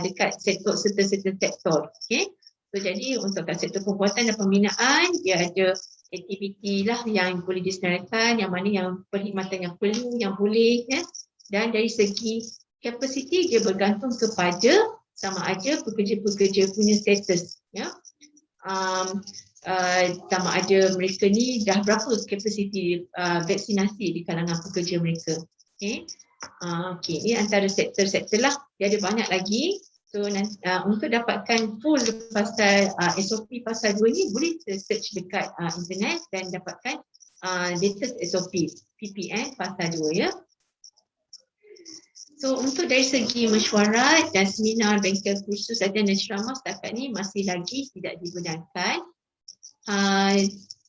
dekat serta sektor. Okey. So jadi untuk sektor pembuatan dan pembinaan dia ada aktiviti lah yang boleh disenaraikan, yang mana yang perkhidmatan yang perlu, yang boleh ya. Dan dari segi kapasiti dia bergantung kepada sama ada pekerja-pekerja punya status ya. Sama ada mereka ni dah berapa kapasiti vaksinasi di kalangan pekerja mereka. Okey. Okey, ini antara sektor-sektor lah. Dia ada banyak lagi. So untuk dapatkan full pasal SOP pasal 2 ni boleh search dekat internet dan dapatkan latest SOP PPN pasal 2 ya. So untuk dari segi mesyuarat dan seminar bengkel kursus dan ceramah setakat ni masih lagi tidak dibenarkan.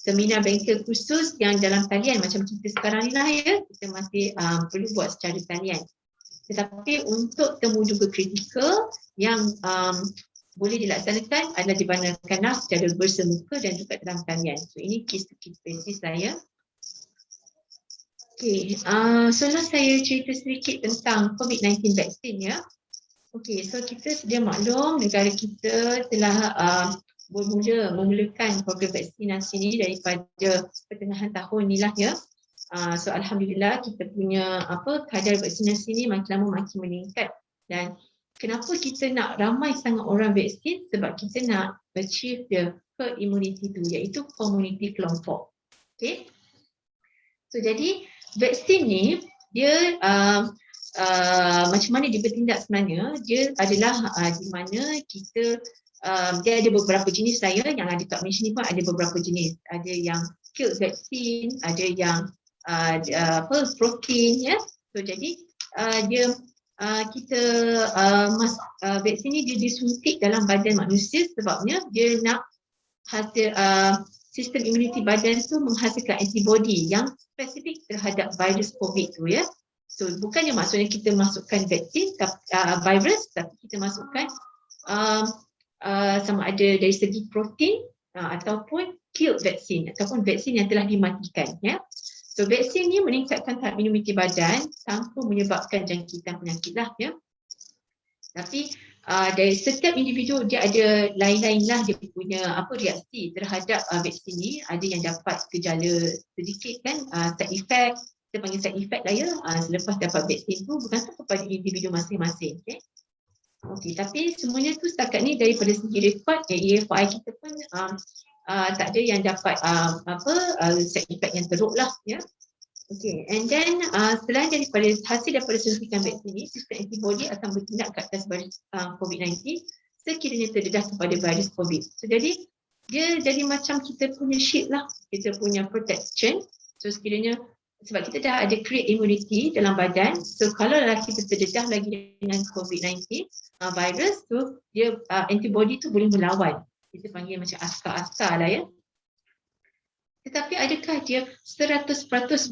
Seminar bengkel kursus yang dalam talian macam kita sekarang ni lah ya, kita masih perlu buat secara talian. Tetapi untuk temu jumpa kritikal yang boleh dilaksanakan adalah dibenarkanlah secara bersemuka dan juga dalam talian. So ini case-to-case basis saya. Okey, so saya cerita sedikit tentang COVID-19 vaksin ya. Okey, so kita sedia maklum negara kita telah memulakan program vaksinasi ini daripada pertengahan tahun ni lah ya. So alhamdulillah kita punya kadar vaksinasi ni makin lama makin meningkat. Dan kenapa kita nak ramai sangat orang vaksin? Sebab kita nak achieve the herd immunity tu, iaitu community kelompok. Okay. So jadi vaksin ni dia macam mana dia bertindak sebenarnya? Dia adalah di mana kita dia ada beberapa jenis saya yang ada kat Malaysia ni pun ada beberapa jenis. Ada yang killed vaksin, ada yang protein ya. So jadi vaksin ni dia disuntik dalam badan manusia sebabnya dia nak hasil sistem imuniti badan tu menghasilkan antibody yang spesifik terhadap virus COVID tu ya. So bukannya maksudnya kita masukkan vaksin virus, tapi kita masukkan sama ada dari segi protein ataupun killed vaksin ataupun vaksin yang telah dimatikan ya. So vaksin ni meningkatkan tahap imuniti badan tanpa menyebabkan jangkitan penyakit lah ya. Tapi dari setiap individu dia ada lain-lain lah dia punya reaksi terhadap vaksin ni. Ada yang dapat gejala sedikit kan, side effect, kita panggil side effect lah ya, selepas dapat vaksin tu bergantung kepada individu masing-masing. Okey, tapi semuanya tu setakat ni daripada segi rekod AFI kita pun tak ada yang dapat side effect yang teruk lah ya. Okay, and then selain daripada hasil daripada suntikan vaksin ini, sistem antibody akan bertindak ke atas virus COVID-19 sekiranya terdedah kepada virus COVID. So jadi dia jadi macam kita punya shield lah, kita punya protection. So sekiranya sebab kita dah ada create immunity dalam badan, so kalau kita terdedah lagi dengan COVID-19 virus tu, dia antibody tu boleh melawan. Kita panggil macam askar-askar lah ya. Tetapi adakah dia 100%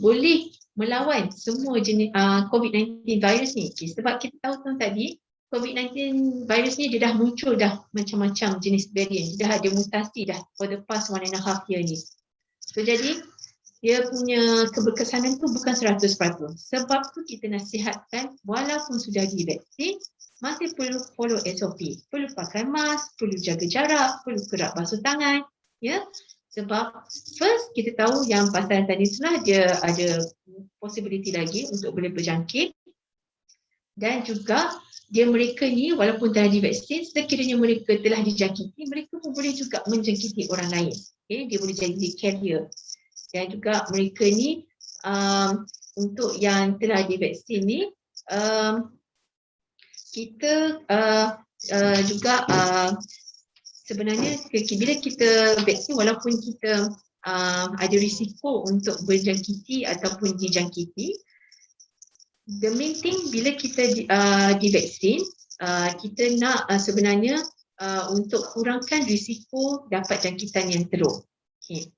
boleh melawan semua jenis COVID-19 virus ni? Okay, sebab kita tahu tadi COVID-19 virus ni dia dah muncul dah macam-macam jenis variant. Dia dah ada mutasi dah for the past 1.5 year ni. So jadi dia punya keberkesanan tu bukan 100%. Sebab tu kita nasihatkan walaupun sudah divaksin masih perlu follow SOP. Perlu pakai mask, perlu jaga jarak, perlu kerap basuh tangan. Ya. Sebab first kita tahu yang pasal tadi itulah dia ada possibility lagi untuk boleh berjangkit, dan juga mereka ni walaupun telah divaksin, sekiranya mereka telah dijangkiti, mereka pun boleh juga menjangkiti orang lain. Okay? Dia boleh jadi carrier. Dan juga mereka ni untuk yang telah divaksin ni, kita juga sebenarnya bila kita vaksin, walaupun kita ada risiko untuk berjangkiti ataupun dijangkiti, the main thing bila kita divaksin, kita nak sebenarnya untuk kurangkan risiko dapat jangkitan yang teruk. Okay.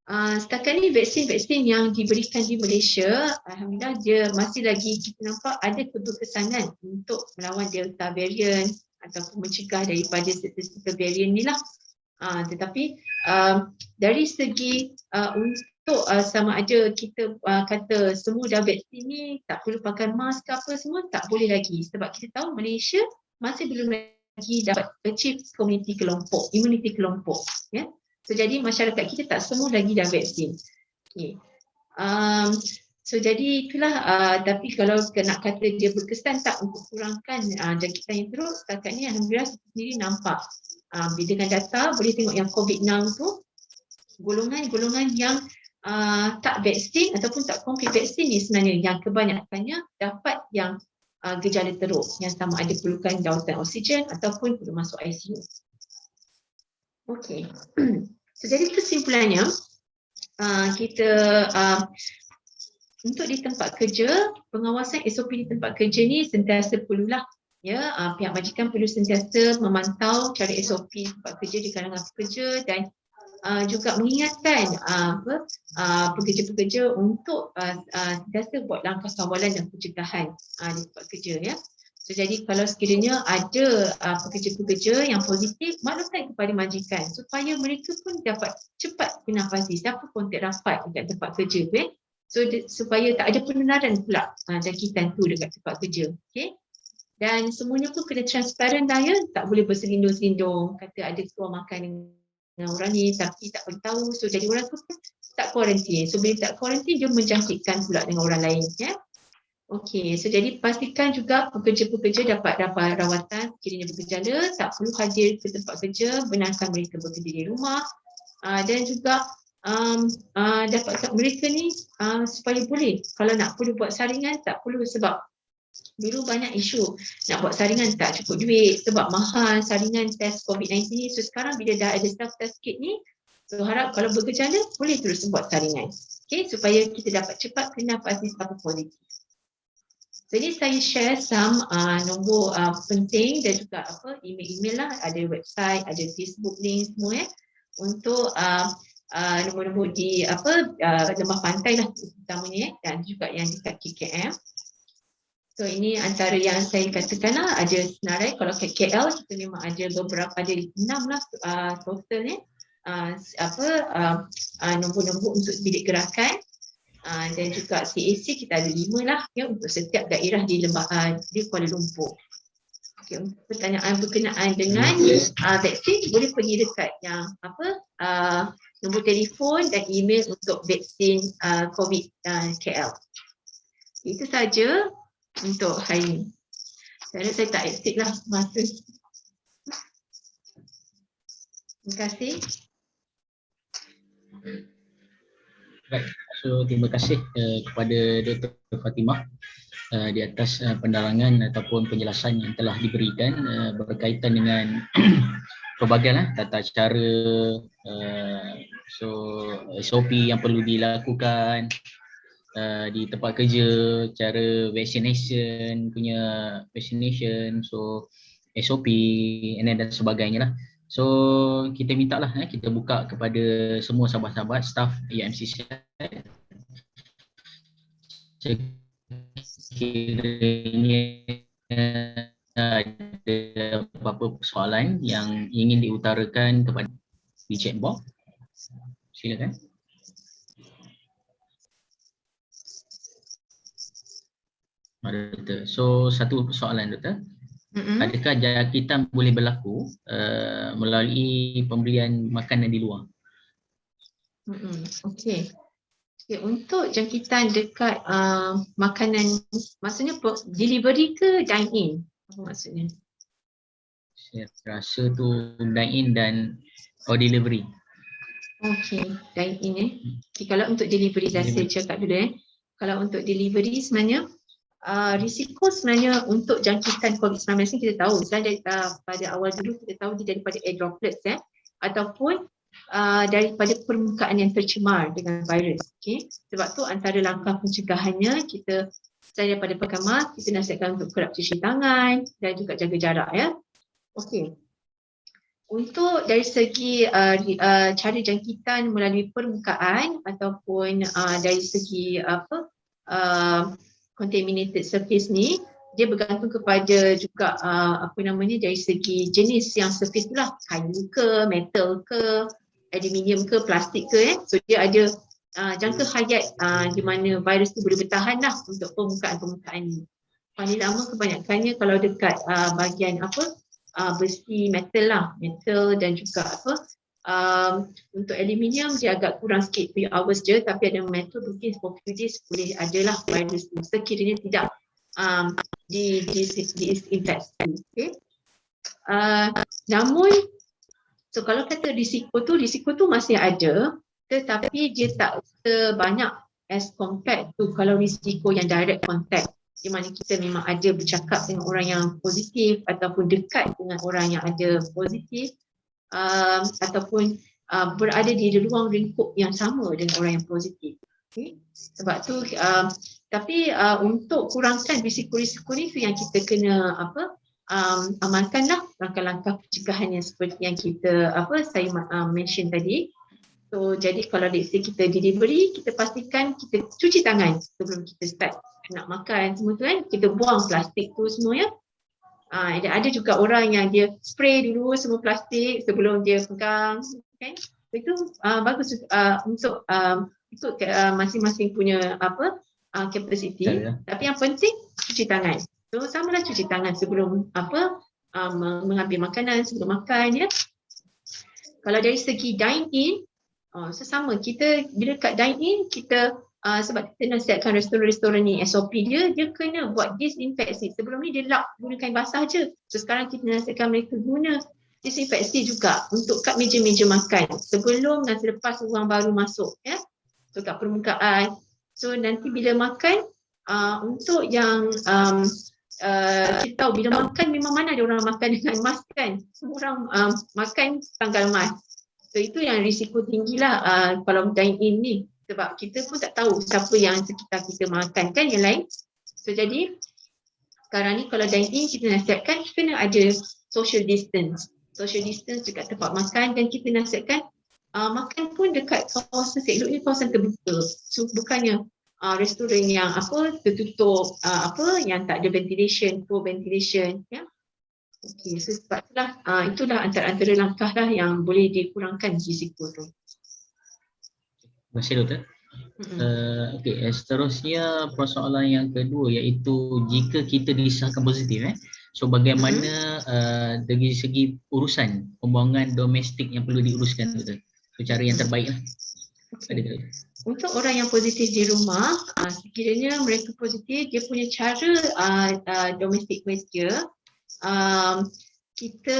Setakat ni vaksin yang diberikan di Malaysia, alhamdulillah dia masih lagi kita nampak ada keberkesanan untuk melawan Delta variant ataupun mencegah daripada serta variant ni lah. Tetapi dari segi untuk sama ada kita kata semua dah vaksin ni tak perlu pakai mask ke apa semua, tak boleh lagi. Sebab kita tahu Malaysia masih belum lagi dapat achieve immunity kelompok. Ya. So, jadi masyarakat kita tak semua lagi dah vaksin. Okay. So jadi itulah, tapi kalau nak kata dia berkesan tak untuk kurangkan jangkitan yang teruk, setakat ni alhamdulillah kita sendiri nampak. Dengan data boleh tengok yang COVID-19 tu, golongan yang tak vaksin ataupun tak complete vaksin ni sebenarnya yang kebanyakannya dapat yang gejala teruk, yang sama ada perlukan rawatan oksigen ataupun perlu masuk ICU. Okey. So, jadi kesimpulannya, kita untuk di tempat kerja, pengawasan SOP di tempat kerja ni sentiasa perlulah. Ya, pihak majikan perlu sentiasa memantau cara SOP tempat kerja di kalangan pekerja dan juga mengingatkan pekerja-pekerja untuk sentiasa buat langkah kawalan dan pencegahan di tempat kerja. Ya. So, jadi kalau sekiranya ada pekerja-pekerja yang positif, maklumkan kepada majikan supaya mereka pun dapat cepat kenal pasti siapa kontak rapat dekat tempat kerja. So, supaya tak ada penularan pula jangkitan tu dekat tempat kerja. Okay? Dan semuanya pun kena transparent dah, ya. Tak boleh berselindung-selindung kata ada keluar makan dengan orang ni tapi tak beritahu. So, jadi orang tu tak kuarantin. So, bila tak kuarantin, dia menjangkitkan pula dengan orang lain. Ya? Okey, so jadi pastikan juga pekerja-pekerja dapat rawatan sekiranya bergejala, tak perlu hadir ke tempat kerja, benarkan mereka bekerja di rumah, dan juga dapatkan mereka ni supaya boleh, kalau nak perlu buat saringan tak perlu, sebab dulu banyak isu nak buat saringan tak cukup duit sebab mahal saringan test COVID-19 ni. So sekarang bila dah ada self-test kit ni, so harap kalau bergejala boleh terus buat saringan. Okay, supaya kita dapat cepat kenal pasti siapa positif. Jadi saya share some nombor penting dan juga email-email lah, ada website, ada Facebook link semua ya, untuk nombor-nombor di lembah pantai lah utamanya dan juga yang dekat KKM. So ini antara yang saya katakan lah, ada senarai kalau kat KL kita memang ada beberapa, ada 6 lah totalnya nombor-nombor untuk bilik gerakan. Dan juga CAC kita ada 5 lah ya, untuk setiap daerah di Kuala Lumpur. Okay, untuk pertanyaan berkenaan dengan vaksin boleh pergi dekat yang nombor telefon dan email untuk vaksin COVID KL. Itu saja untuk hari ini. Saya tak exit lah masa. Terima kasih. Baik, so terima kasih kepada Dr. Fatimah di atas penerangan ataupun penjelasan yang telah diberikan berkaitan dengan pelbagai tata cara, SOP yang perlu dilakukan di tempat kerja, cara vaccination, so SOP dan sebagainya lah. So kita minta lah kita buka kepada semua sahabat-sahabat staf UMC sekiranya ada apa-apa soalan yang ingin diutarakan kepada di chat box, silakan. Doktor. So satu soalan Doktor. Adakah jangkitan boleh berlaku melalui pembelian makanan di luar? Okey. Okay, untuk jangkitan dekat makanan, maksudnya delivery ke dine in? Apa maksudnya? Saya rasa tu dine in dan delivery. Okey, dine in Okay, kalau untuk delivery saya Delivery. cakap dulu Kalau untuk delivery sebenarnya risiko sebenarnya untuk jangkitan COVID-19 ni kita tahu pada awal dulu kita tahu dia daripada air droplets ataupun daripada permukaan yang tercemar dengan virus. Okay. Sebab tu antara langkah pencegahannya kita selain daripada pakai mask, kita nasihatkan untuk kerap cuci tangan dan juga jaga jarak Okey. Untuk dari segi cara jangkitan melalui permukaan ataupun dari segi contaminated surface ni, dia bergantung kepada juga dari segi jenis yang surface tu lah, kayu ke, metal ke, aluminium ke, plastik ke So dia ada jangka hayat di mana virus tu boleh bertahan lah untuk permukaan-permukaan ni. Paling lama kebanyakannya kalau dekat bahagian besi metal dan juga untuk aluminium dia agak kurang sikit, few hours je, tapi ada metal mungkin for few days boleh adalah virus tu sekiranya tidak disinfeksi. Okay. Namun kalau kata risiko tu masih ada, tetapi dia tak sebanyak as compared to kalau risiko yang direct contact, di mana kita memang ada bercakap dengan orang yang positif ataupun dekat dengan orang yang ada positif ataupun berada di ruang lingkup yang sama dengan orang yang positif. Okay. Sebab tu tapi untuk kurangkan risiko-risiko ni tu yang kita kena amalkanlah langkah-langkah pencegahan yang seperti yang saya mention tadi. So jadi kalau let's say kita delivery, kita pastikan kita cuci tangan sebelum kita start nak makan semua tu kita buang plastik tu semua ada juga orang yang dia spray dulu semua plastik sebelum dia pegang itu bagus untuk masing-masing punya capacity tapi yang penting cuci tangan. So samalah cuci tangan sebelum mengambil makanan, sebelum makan Kalau dari segi dine in sesama kita bila kat dine in kita sebab kita nasihatkan restoran-restoran ni SOP dia kena buat disinfeksi. Sebelum ni dia lap guna kain basah je. So sekarang kita nasihatkan mereka guna disinfeksi juga untuk kat meja-meja makan sebelum dan selepas orang baru masuk So kat permukaan. So nanti bila makan untuk yang kita tahu bila makan memang mana ada orang makan dengan mask kan. Semua orang makan tanggal mask. So itu yang risiko tinggilah kalau dine in ni. Sebab kita pun tak tahu siapa yang sekitar kita makan kan yang lain. So jadi sekarang ni kalau dine in kita nasihatkan kena ada social distance. Social distance dekat tempat makan dan kita nasihatkan makan pun dekat kawasan seeloknya kawasan terbuka. So bukannya restoran yang tertutup yang tak ada ventilation, poor ventilation Okay, so sebab itulah antara langkah lah yang boleh dikurangkan risiko tu. Terima kasih Doktor. Seterusnya persoalan yang kedua iaitu jika kita disahkan positif so bagaimana dari segi urusan pembuangan domestik yang perlu diuruskan Doktor. So cara yang terbaik lah. Okay. Untuk orang yang positif di rumah, sekiranya mereka positif, dia punya cara domestic waste dia kita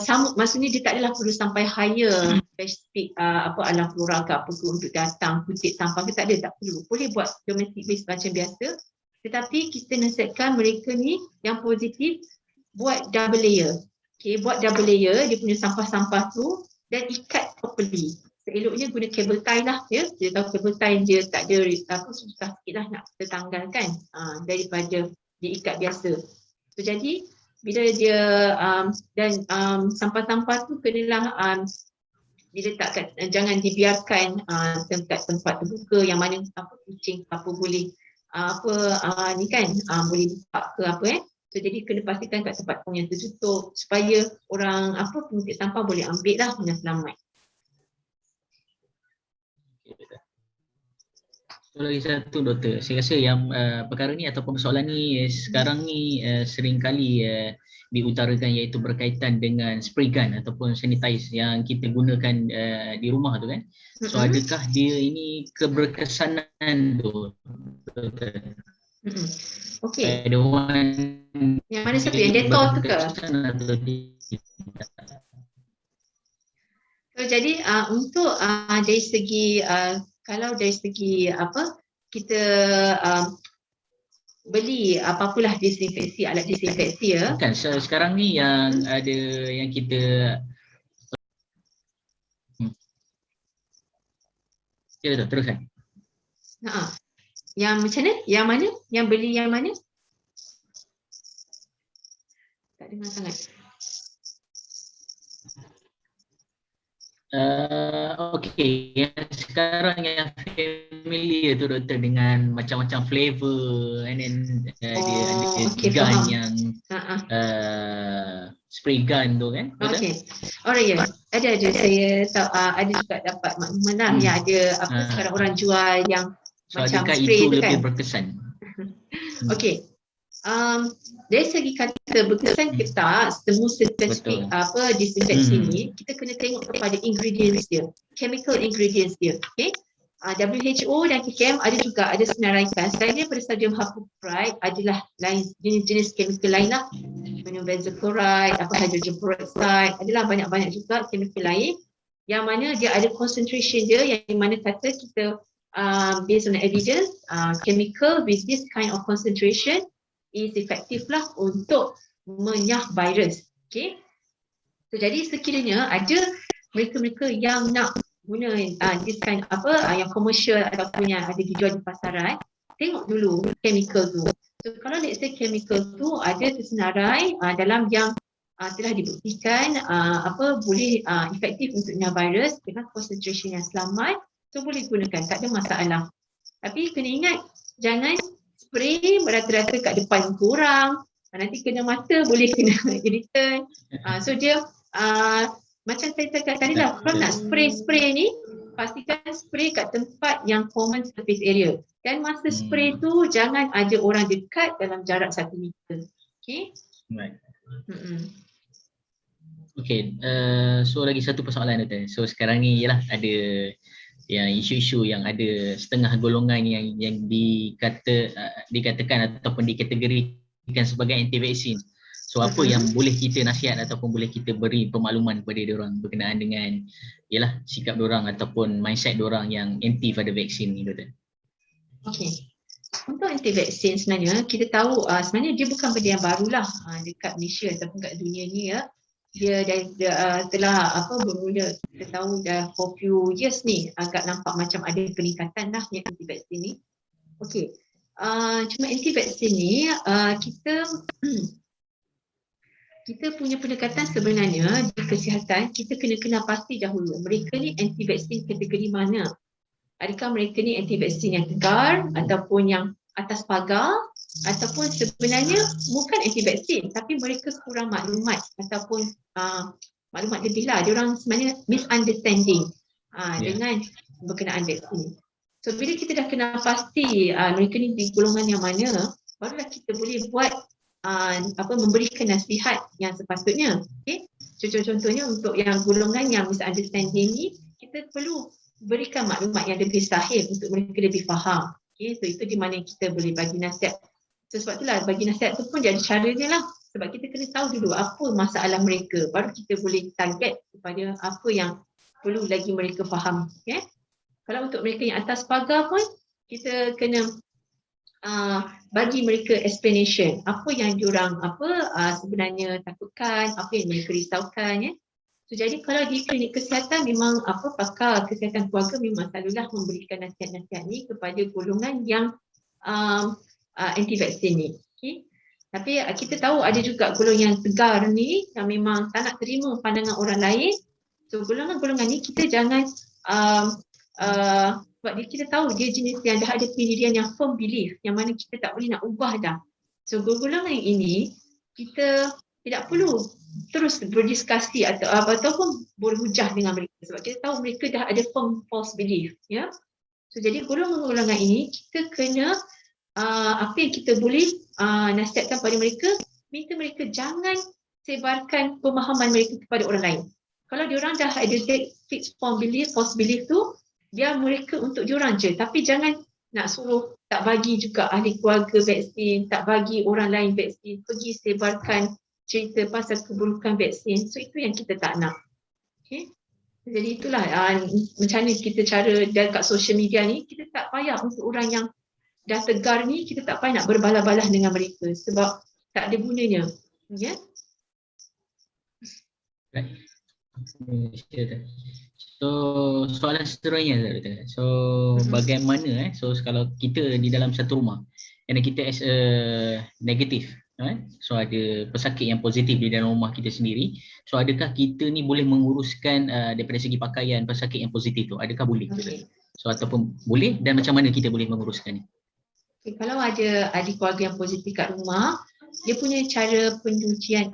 sama, maksudnya dia tak adalah perlu sampai hire spesifik alam flora ke apa ke untuk datang kutip sampah ke, tak perlu. Boleh buat domestic waste macam biasa, tetapi kita nasihatkan mereka ni yang positif buat double layer. Okay, buat double layer dia punya sampah-sampah tu dan ikat properly. Eloknya guna cable tie lah Dia tahu cable tie dia tak ada susah sikit lah nak tertanggalkan daripada dia ikat biasa. So jadi bila dia dan sampah-sampah tu kenalah diletakkan, jangan dibiarkan tempat terbuka yang mana kucing boleh boleh buka ke So jadi kena pastikan kat tempat yang tertutup supaya orang pengutip sampah boleh ambil lah dengan selamat. Lagi satu doktor, saya rasa yang perkara ni ataupun persoalan ni sekarang ni sering kali diutarakan, iaitu berkaitan dengan spray gun ataupun sanitize yang kita gunakan di rumah tu kan. So adakah dia ini keberkesanan tu doktor? Okey. Ada orang Yang mana satu, yang dia Dettol tu ke? berkesan atau tidak? So, jadi untuk dari segi kalau dari segi apa, kita beli apa-apalah disinfeksi, alat disinfeksi ya. Bukan, sekarang ni yang ada yang kita ya dah teruskan. Yang macam mana? Yang mana? Yang beli yang mana? Tak dengar sangat. Okey, yang sekarang yang familiar tu doktor dengan macam-macam flavor, and then dia ada okay, gun faham. yang spray gun tu kan? Okey. Alright, ya. Ada saya tahu ada juga dapat maklumat yang ada apa sekarang orang jual yang so macam adakah spray itu tu lebih kan? berkesan? Okey. Dari segi kata berkesan ke tak, semua spesifik apa disinfeksi ni kita kena tengok kepada ingredients dia, chemical ingredients dia. Okey. WHO dan KKM ada juga ada senaraikan selain daripada sodium hypochlorite adalah lain jenis-jenis chemical lain lah, minum benzoyl chloride, apa hydrogen peroxide, adalah banyak-banyak juga chemical lain yang mana dia ada concentration dia, yang mana kata kita based on evidence chemical with this kind of concentration is effective lah untuk menyah virus. Okay. So, jadi sekiranya ada mereka-mereka yang nak guna this kind apa yang commercial ataupun yang ada dijual di pasaran, tengok dulu chemical tu. So, kalau let's say chemical tu ada tersenarai dalam yang telah dibuktikan apa boleh efektif untuk menyah virus dengan concentration yang selamat, so boleh gunakan, tak ada masalah. Tapi kena ingat, jangan spray rata-rata kat depan korang, nanti kena mata, boleh kena irritant. So dia macam saya cakap tadi lah, kalau nak spray ni pastikan spray kat tempat yang common surface area, dan masa spray tu jangan ada orang dekat dalam jarak 1 meter. Okay. Right. Okay, so lagi satu persoalan tu. So sekarang ni ialah ada yang isu-isu yang ada setengah golongan yang dikatakan ataupun dikategorikan sebagai anti vaksin. So apa yang boleh kita nasihat ataupun boleh kita beri pemakluman kepada diorang berkenaan dengan ialah sikap diorang ataupun mindset diorang yang anti pada vaksin ni, doktor? Okey. Untuk anti vaksin sebenarnya kita tahu sebenarnya dia bukan benda yang barulah dekat Malaysia ataupun kat dunia ni ya. Dia telah bermula, kita tahu dah for few years ni agak nampak macam ada peningkatan lah yang anti vaksin ni. Okey. Cuma anti vaksin ni kita punya pendekatan sebenarnya di kesihatan, kita kena pasti dahulu mereka ni anti vaksin kategori mana. Adakah mereka ni anti vaksin yang tegar ataupun yang atas pagar, ataupun sebenarnya bukan anti vaksin tapi mereka kurang maklumat ataupun maklumat lebih lah. Diorang sebenarnya misunderstanding dengan berkenaan vaksin. So bila kita dah kena pasti mereka ni di golongan yang mana, barulah kita boleh buat memberikan nasihat yang sepatutnya. Okay? Contohnya untuk yang golongan yang misunderstanding ni, kita perlu berikan maklumat yang lebih sahih untuk mereka lebih faham. Okay? So itu di mana kita boleh bagi nasihat. So, sebab itulah bagi nasihat tu pun dia ada caranya lah. Sebab kita kena tahu dulu apa masalah mereka, baru kita boleh target kepada apa yang perlu lagi mereka faham. Okay? Kalau untuk mereka yang atas pagar pun, kita kena bagi mereka explanation apa yang diorang sebenarnya takutkan, apa yang mereka risaukan. Ya? So, jadi kalau di klinik kesihatan memang pakar kesihatan keluarga memang selalulah memberikan nasihat-nasihat ni kepada golongan yang anti vaksin ni. Okay? Tapi kita tahu ada juga golongan yang tegar ni yang memang tak nak terima pandangan orang lain. So golongan-golongan ni kita jangan sebab kita tahu dia jenis yang dah ada pendirian yang firm belief, yang mana kita tak boleh nak ubah dah. So golongan ini kita tidak perlu terus berdiskusi ataupun berhujah dengan mereka, sebab kita tahu mereka dah ada firm false belief. Ya. So jadi golongan-golongan ini kita kena apa yang kita boleh nasihatkan pada mereka, minta mereka jangan sebarkan pemahaman mereka kepada orang lain. Kalau diorang dah ada fixed false belief tu, biar mereka untuk diorang je, tapi jangan nak suruh tak bagi juga ahli keluarga vaksin, tak bagi orang lain vaksin, pergi sebarkan cerita pasal keburukan vaksin. So itu yang kita tak nak. Okay? Jadi itulah macam mana kita cara dekat social media ni, kita tak payah untuk orang yang dah tegar ni, kita tak payah nak berbalah-balah dengan mereka sebab tak ada gunanya. Ya? So soalan seterusnya, so bagaimana so kalau kita di dalam satu rumah and kita as a negatif, so ada pesakit yang positif di dalam rumah kita sendiri, so adakah kita ni boleh menguruskan daripada segi pakaian pesakit yang positif tu, adakah boleh? Okay. So ataupun boleh, dan macam mana kita boleh menguruskan ni? Okay, kalau ada adik keluarga yang positif kat rumah, dia punya cara pencucian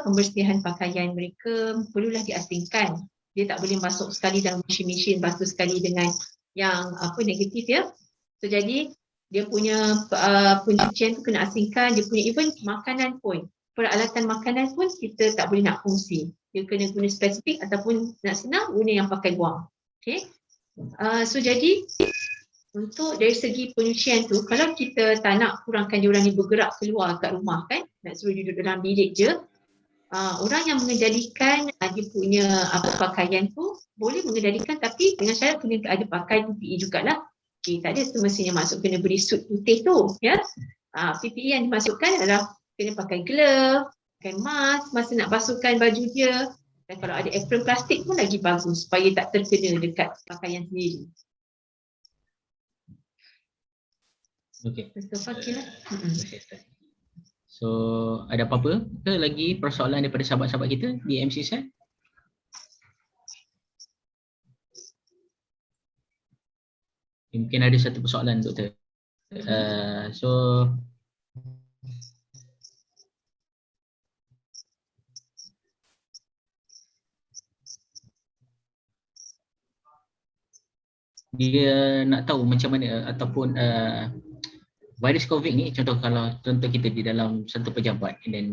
pembersihan pakaian mereka perlulah diasingkan. Dia tak boleh masuk sekali dalam mesin-mesin, basuh sekali dengan yang negatif ya. So jadi dia punya pencucian tu kena asingkan, dia punya even makanan pun, peralatan makanan pun kita tak boleh nak kongsi. Dia kena guna spesifik ataupun nak senang guna yang pakai buang. Okay. So jadi untuk dari segi penyucian tu, kalau kita tak nak kurangkan diorang ni bergerak keluar kat rumah kan, nak suruh duduk dalam bilik je, orang yang mengendalikan dia punya pakaian tu boleh mengendalikan, tapi dengan syarat kena ada pakai PPE jugalah. Okay, tak ada semestinya masuk kena beri suit putih tu ya. PPE yang dimasukkan adalah kena pakai glove, pakai mask masa nak basuhkan baju dia, dan kalau ada apron plastik pun lagi bagus supaya tak terkena dekat pakaian sendiri. Okay. Okay. So ada apa-apa ke lagi persoalan daripada sahabat-sahabat kita di MC Set? Mungkin ada satu persoalan, Doktor. So dia nak tahu macam mana ataupun virus COVID ni, contoh kita di dalam satu pejabat, and then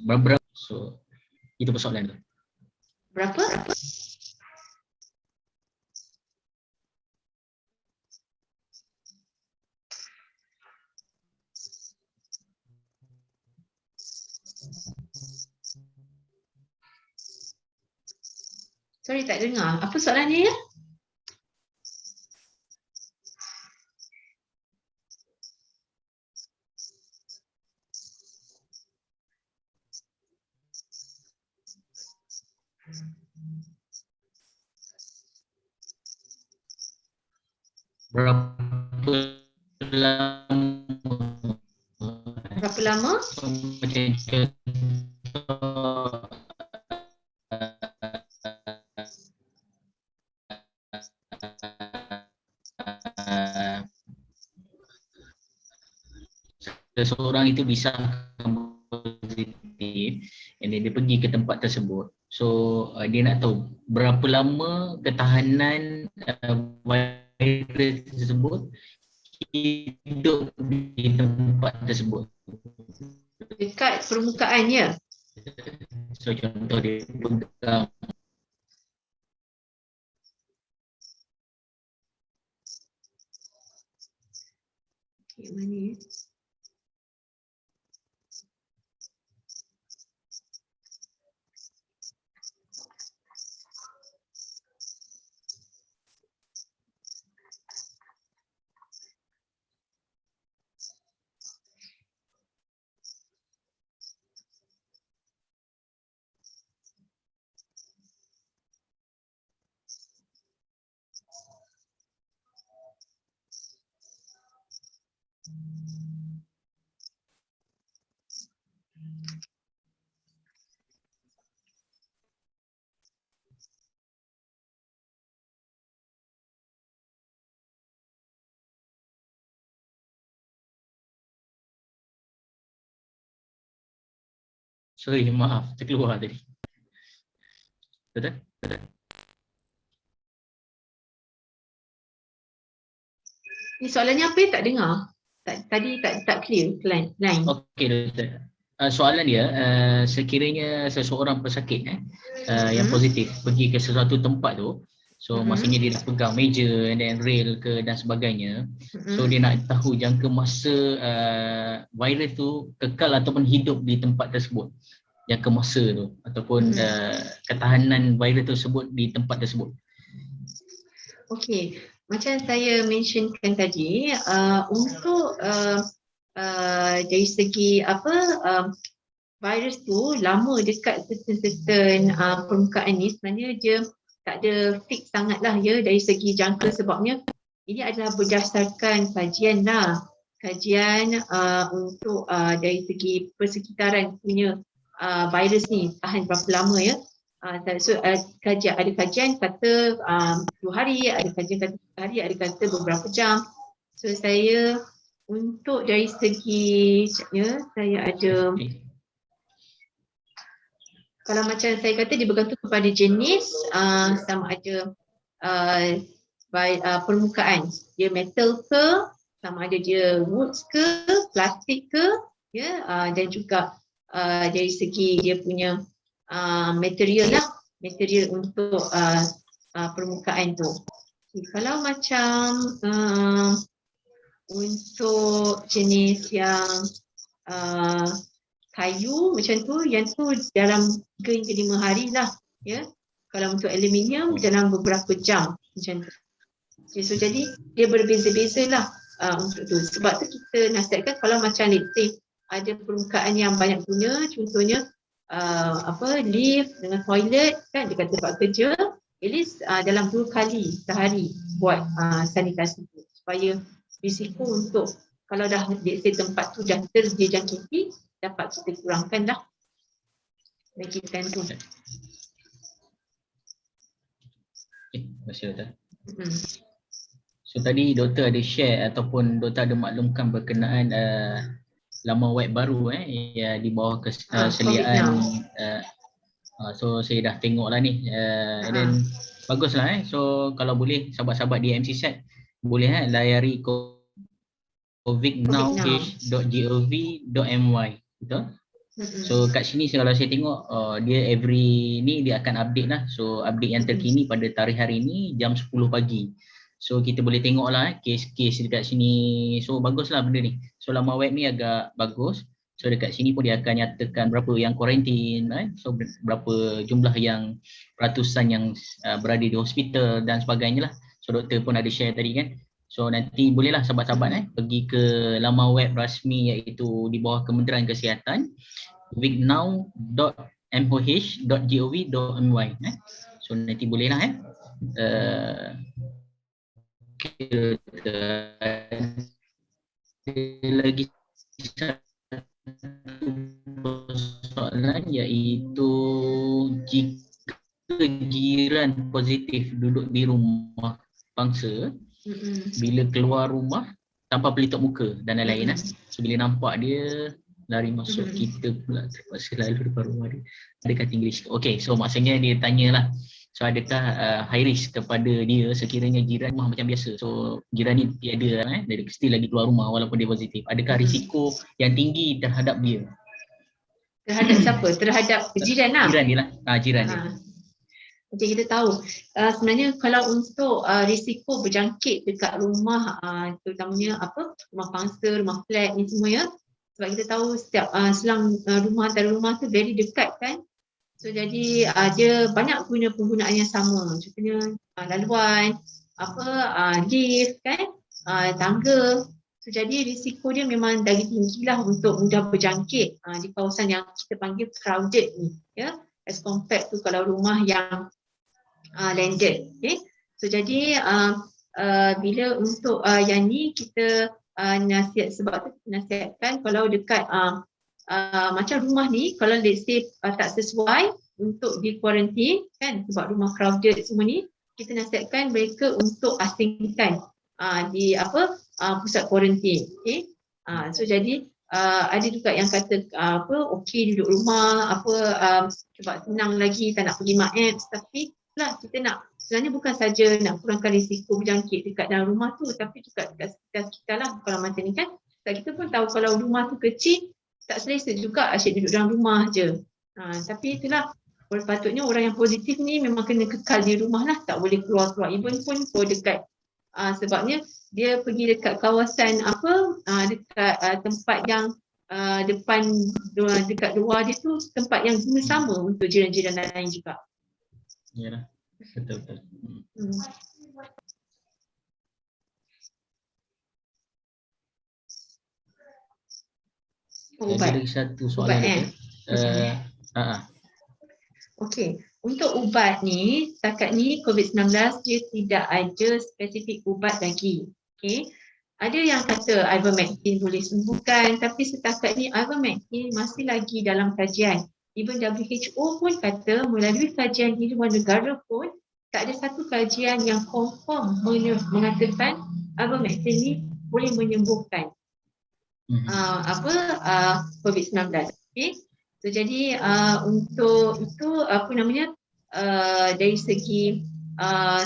berapa, so itu persoalan tu. Berapa? Sorry, tak dengar. Apa soalannya ya? Berapa lama? Seseorang itu bisa positif, and then dia pergi ke tempat tersebut. So dia nak tahu berapa lama ketahanan virus tersebut hidup di tempat tersebut. Dekat permukaannya. So contoh dia pegang mana ya? Sorry, maaf, terkeluar tadi. Betul? Ni soalannya apa tak dengar? Tadi tak clear line. Okey doktor. Soalan dia, sekiranya seseorang pesakit yang positif pergi ke sesuatu tempat tu, so maksudnya dia dah pegang meja and then rail ke dan sebagainya, so dia nak tahu jangka masa virus tu kekal ataupun hidup di tempat tersebut, jangka masa tu ataupun ketahanan virus tersebut di tempat tersebut. Okey, macam saya mentionkan tadi, untuk dari segi virus tu lama dekat certain permukaan ni, sebenarnya dia tak ada fix sangat lah ya dari segi jangka, sebabnya ini adalah berdasarkan kajian lah. Kajian untuk dari segi persekitaran punya virus ni tahan berapa lama ya. So ada kajian kata 2 hari, ada kajian kata 3 hari, ada kata beberapa jam. So saya untuk dari segi saya ada, kalau macam saya kata dia bergantung kepada jenis, sama ada permukaan, dia metal ke, sama ada dia wood ke, plastik ke, ya, dan juga dari segi dia punya material lah, material untuk permukaan tu. Kalau macam untuk jenis yang kayu macam tu, yang tu dalam 3 hingga 5 hari lah ya. Kalau untuk aluminium dalam beberapa jam macam tu. So jadi dia berbeza-beza lah untuk tu. Sebab tu kita nasihatkan kalau macam let's say ada permukaan yang banyak guna, contohnya lift dengan toilet kan, dekat tempat kerja, at least dalam 2 kali sehari buat sanitasi tu, supaya risiko untuk kalau dah let's say tempat tu dah terjangkiti dapat kita kurangkan lah. Bagikan tu. Terima kasih doktor. So tadi doktor ada share ataupun doktor ada maklumkan berkenaan laman web baru di bawah keseliaan so saya dah tengok lah ni and then baguslah so kalau boleh sahabat-sahabat di MCSAT boleh layari covidnow.gov.my, betul? So kat sini kalau saya tengok dia every ni dia akan update lah. So update yang terkini pada tarikh hari ni jam 10 pagi. So kita boleh tengok lah kes-kes dekat sini. So baguslah benda ni. So laman web ni agak bagus. So dekat sini pun dia akan nyatakan berapa yang kuarantin, so berapa jumlah yang ratusan yang berada di hospital dan sebagainya lah. So doktor pun ada share tadi kan. So nanti bolehlah sahabat-sahabat pergi ke laman web rasmi iaitu di bawah Kementerian Kesihatan covidnow.moh.gov.my. So nanti bolehlah lagi satu soalan iaitu jika jiran positif duduk di rumah pangsa, bila keluar rumah tanpa pelitup muka dan lain-lain so bila nampak dia lari masuk kita pula terpaksa lalu depan rumah dia. Ada kata English. Okay, so maksudnya dia tanyalah, so adakah high risk kepada dia sekiranya jiran rumah macam biasa, so jiran ni tiada dia still lagi keluar rumah walaupun dia positif, adakah risiko yang tinggi terhadap dia? Terhadap siapa? Terhadap jiran lah? Jiran dia lah, jiran dia. Macam kita tahu, sebenarnya kalau untuk risiko berjangkit dekat rumah, terutamanya rumah pangsa, rumah flat ni semua ya, sebab kita tahu setiap selang rumah antara rumah tu very dekat kan. So jadi dia banyak guna penggunaan yang sama, contohnya laluan, lift kan, tangga. So jadi risiko dia memang dari tinggilah untuk mudah berjangkit di kawasan yang kita panggil crowded ni ya, as compared tu kalau rumah yang landed. Okay. So jadi bila untuk yang ni kita nasihat, sebab tu kita nasihatkan kalau dekat macam rumah ni, kalau let's say tak sesuai untuk di quarantine kan, sebab rumah crowded semua ni, kita nasihatkan mereka untuk asingkan di pusat quarantine. Okay. So jadi ada juga yang kata okey duduk rumah sebab senang lagi, tak nak pergi MAX, tapi lah kita nak sebenarnya bukan saja nak kurangkan risiko berjangkit dekat dalam rumah tu, tapi juga dekat sekitar kita lah. Kalau macam ni kan, kita pun tahu kalau rumah tu kecil, tak selesa juga asyik duduk dalam rumah je. Tapi itulah, patutnya orang yang positif ni memang kena kekal di rumah lah, tak boleh keluar-keluar. Even pun dekat sebabnya dia pergi dekat kawasan dekat tempat yang depan dekat luar dia tu tempat yang guna sama untuk jiran-jiran lain juga. Yalah, betul. Ada lagi satu soalan Okey, untuk ubat ni, setakat ni COVID-19 dia tidak ada spesifik ubat lagi. Okey. Ada yang kata ivermectin boleh sembuhkan, tapi setakat ni ivermectin masih lagi dalam kajian. Even WHO pun kata melalui kajian di luar negara pun tak ada satu kajian yang confirm mengatakan ivermectin ni boleh menyembuhkan COVID-19. Okey. So, jadi untuk itu dari segi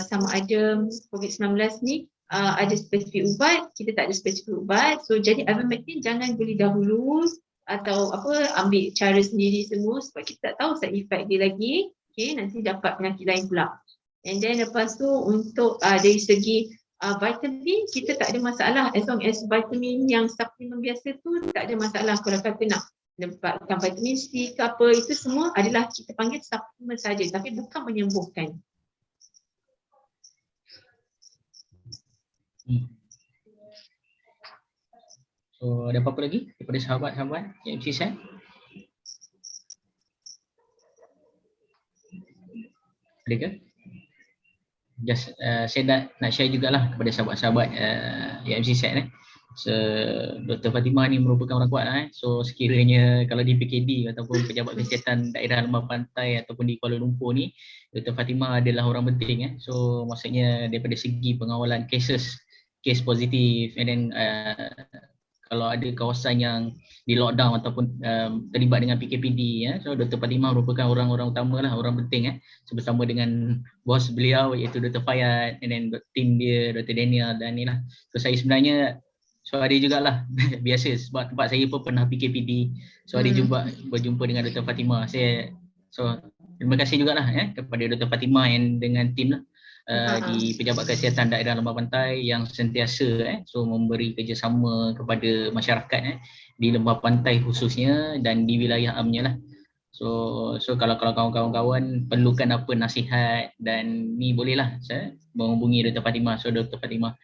sama ada COVID-19 ni ada spesifik ubat, kita tak ada spesifik ubat. So jadi ivermectin jangan beli dahulu atau ambil cara sendiri semua sebab kita tak tahu side effect dia lagi. Okay, nanti dapat penyakit lain pula. And then lepas tu untuk dari segi vitamin, kita tak ada masalah as long as vitamin yang suplemen biasa tu tak ada masalah. Kalau kata nak dapatkan vitamin C ke apa, itu semua adalah kita panggil suplemen saja, tapi bukan menyembuhkan. So ada apa-apa lagi daripada sahabat-sahabat yang share? Ada ke? Just saya nak share jugalah kepada sahabat-sahabat yang MC set So, Dr. Fatimah ni merupakan orang kuat So sekiranya kalau di PKD ataupun pejabat kesihatan daerah lembah pantai ataupun di Kuala Lumpur ni, Dr. Fatimah adalah orang penting So maksudnya daripada segi pengawalan kes positif, and then kalau ada kawasan yang di lockdown ataupun terlibat dengan PKPD so Dr. Fatimah merupakan orang-orang utama lah, orang penting bersama dengan bos beliau iaitu Dr. Fayad, and then tim dia Dr. Daniel dan ni lah. So saya sebenarnya ada jugalah biasa sebab tempat saya pun pernah PKPD. So ada berjumpa dengan Dr. Fatimah. Terima kasih jugalah kepada Dr. Fatimah and dengan tim lah. Di Pejabat Kesihatan Daerah Lembah Pantai yang sentiasa memberi kerjasama kepada masyarakat di Lembah Pantai khususnya dan di wilayah amnya lah. So kalau kawan-kawan perlukan apa nasihat dan ni bolehlah menghubungi Dr. Fatimah. So Dr. Fatimah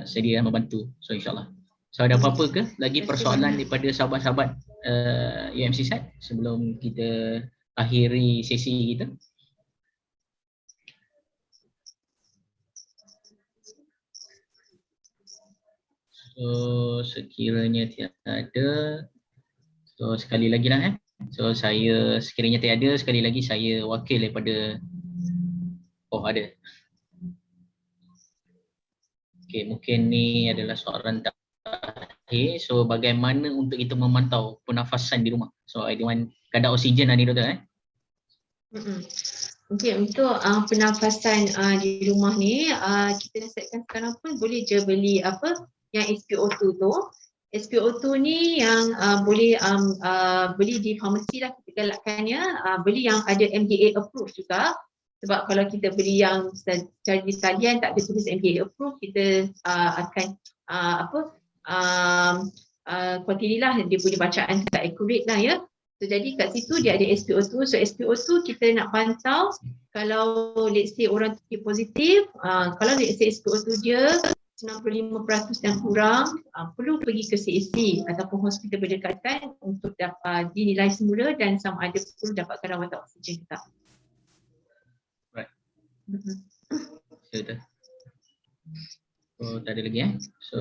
sedia membantu. So insyaAllah. So ada apa-apa ke lagi persoalan daripada sahabat-sahabat UMC SAT sebelum kita akhiri sesi kita? So sekiranya tiada, so sekali lagi lah So saya sekiranya tiada, sekali lagi saya wakil daripada ada. Okay, mungkin ni adalah soalan terakhir. So bagaimana untuk kita memantau pernafasan di rumah? So Aidiwan, kadar oksigen ni doktor Okay, untuk pernafasan di rumah ni kita nasihatkan sekarang pun boleh je beli yang SpO2 tu. SpO2 ni yang boleh beli di farmasi lah, kita galakkannya beli yang ada MDA approved juga. Sebab kalau kita beli yang secara di talian tak ada tulis MDA approved, kita akan kuantiti lah, dia punya bacaan tak accurate lah ya. So, jadi kat situ dia ada SpO2. So SpO2 kita nak pantau kalau let's say orang tu positif, kalau let's say SpO2 dia 95% dan kurang, perlu pergi ke CAC ataupun hospital berdekatan untuk dapat dinilai semula dan sama ada perlu dapatkan rawatan oksigen tetap. Right. Betul. So tak ada lagi So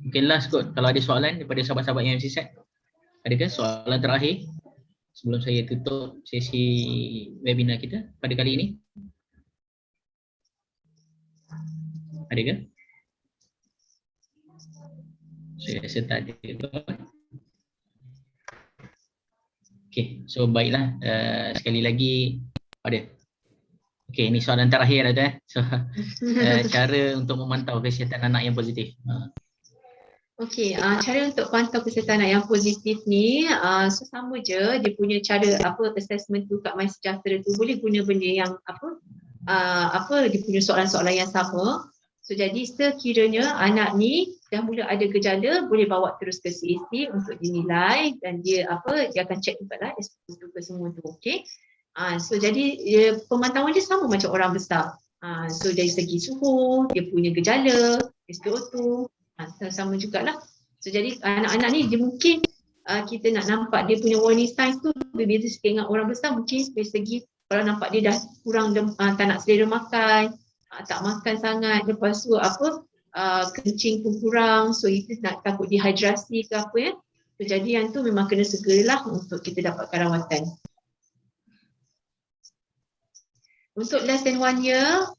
mungkin last kot kalau ada soalan daripada sahabat-sahabat yang MC set. Adakah soalan terakhir sebelum saya tutup sesi webinar kita pada kali ini? Adakah? Saya rasa tak ada. Okay, so baiklah sekali lagi ada. Okey, ini soalan terakhir ada. So, cara untuk memantau kesihatan anak yang positif. Okey, cara untuk pantau kesihatan anak yang positif ni sama je dia punya cara assessment tu kat MySejahtera tu boleh guna benda yang dia punya soalan-soalan yang sama. So jadi sekiranya anak ni dah mula ada gejala boleh bawa terus ke CAC untuk dinilai dan dia akan check jugalah SPO2 ke semua tu, okey. So jadi pemantauan dia sama macam orang besar. So dari segi suhu, dia punya gejala, SPO2 sama jugalah. So jadi anak-anak ni dia mungkin kita nak nampak dia punya warning signs tu berbeza sikit dengan orang besar, mungkin dari segi kalau nampak dia dah kurang tak nak selera makan, tak makan sangat, lepas tu kencing pun kurang, so itu nak takut dehidrasi ke apa ya. So, jadi yang tu memang kena segeralah untuk kita dapatkan rawatan. Untuk less than 1 year,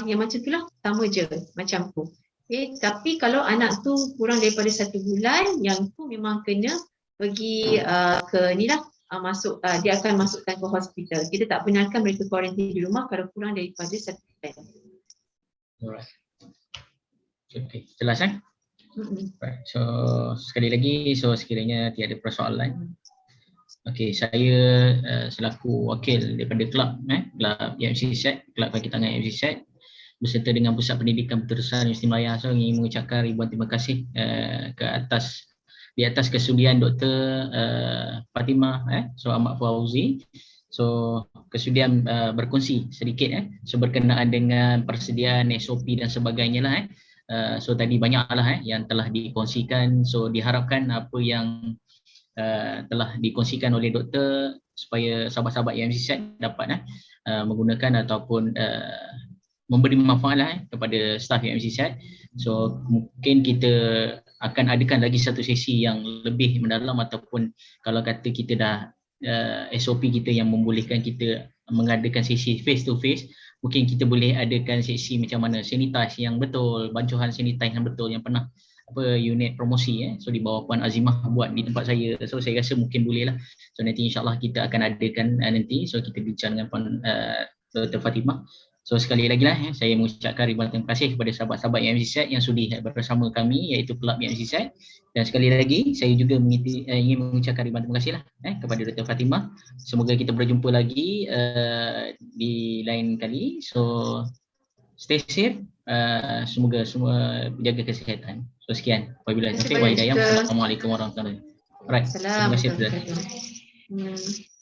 yang macam tu lah, sama je macam tu. Okay, tapi kalau anak tu kurang daripada 1 bulan, yang tu memang kena pergi ke ni lah, dia akan masukkan ke hospital. Kita tak benarkan mereka kuarantin di rumah kalau kurang daripada 1 bulan. Alright. Okay, jelas kan? Right. So sekali lagi, sekiranya tiada persoalan. Okey, saya selaku wakil daripada kelab EMC-SET, kelab kaki tangan EMC-SET beserta dengan Pusat Pendidikan Berterusan Universiti Melayu, ingin mengucapkan ribuan terima kasih di atas kesudian Dr. Fatimah Ahmad Fauzi. So kesudian berkongsi sedikit berkenaan dengan persediaan SOP dan sebagainya lah. So tadi banyaklah yang telah dikongsikan. So diharapkan apa yang telah dikongsikan oleh doktor supaya sahabat-sahabat EMC-SET dapat menggunakan ataupun memberi manfaat kepada staf EMC-SET. So mungkin kita akan adakan lagi satu sesi yang lebih mendalam, ataupun kalau kata kita dah SOP kita yang membolehkan kita mengadakan sesi face to face, mungkin kita boleh adakan sesi macam mana sanitize yang betul, bancuhan sanitize yang betul yang pernah unit promosi so di bawah Puan Azimah buat di tempat saya. So saya rasa mungkin boleh lah. So nanti insyaAllah kita akan adakan nanti. So kita bincang dengan Puan Dr. Fatimah. So sekali lagi lah saya mengucapkan ribuan terima kasih kepada sahabat-sahabat EMC-SET yang sudi bersama kami, iaitu kelab EMC-SET. Dan sekali lagi saya juga ingin mengucapkan ribuan terima kasih lah kepada Dr. Fatimah. Semoga kita berjumpa lagi di lain kali. So stay safe. Semoga semua jaga kesihatan. So sekian. Wabillahi taufiq wal hidayah. Assalamualaikum warahmatullahi wabarakatuh. Alright. Terima kasih.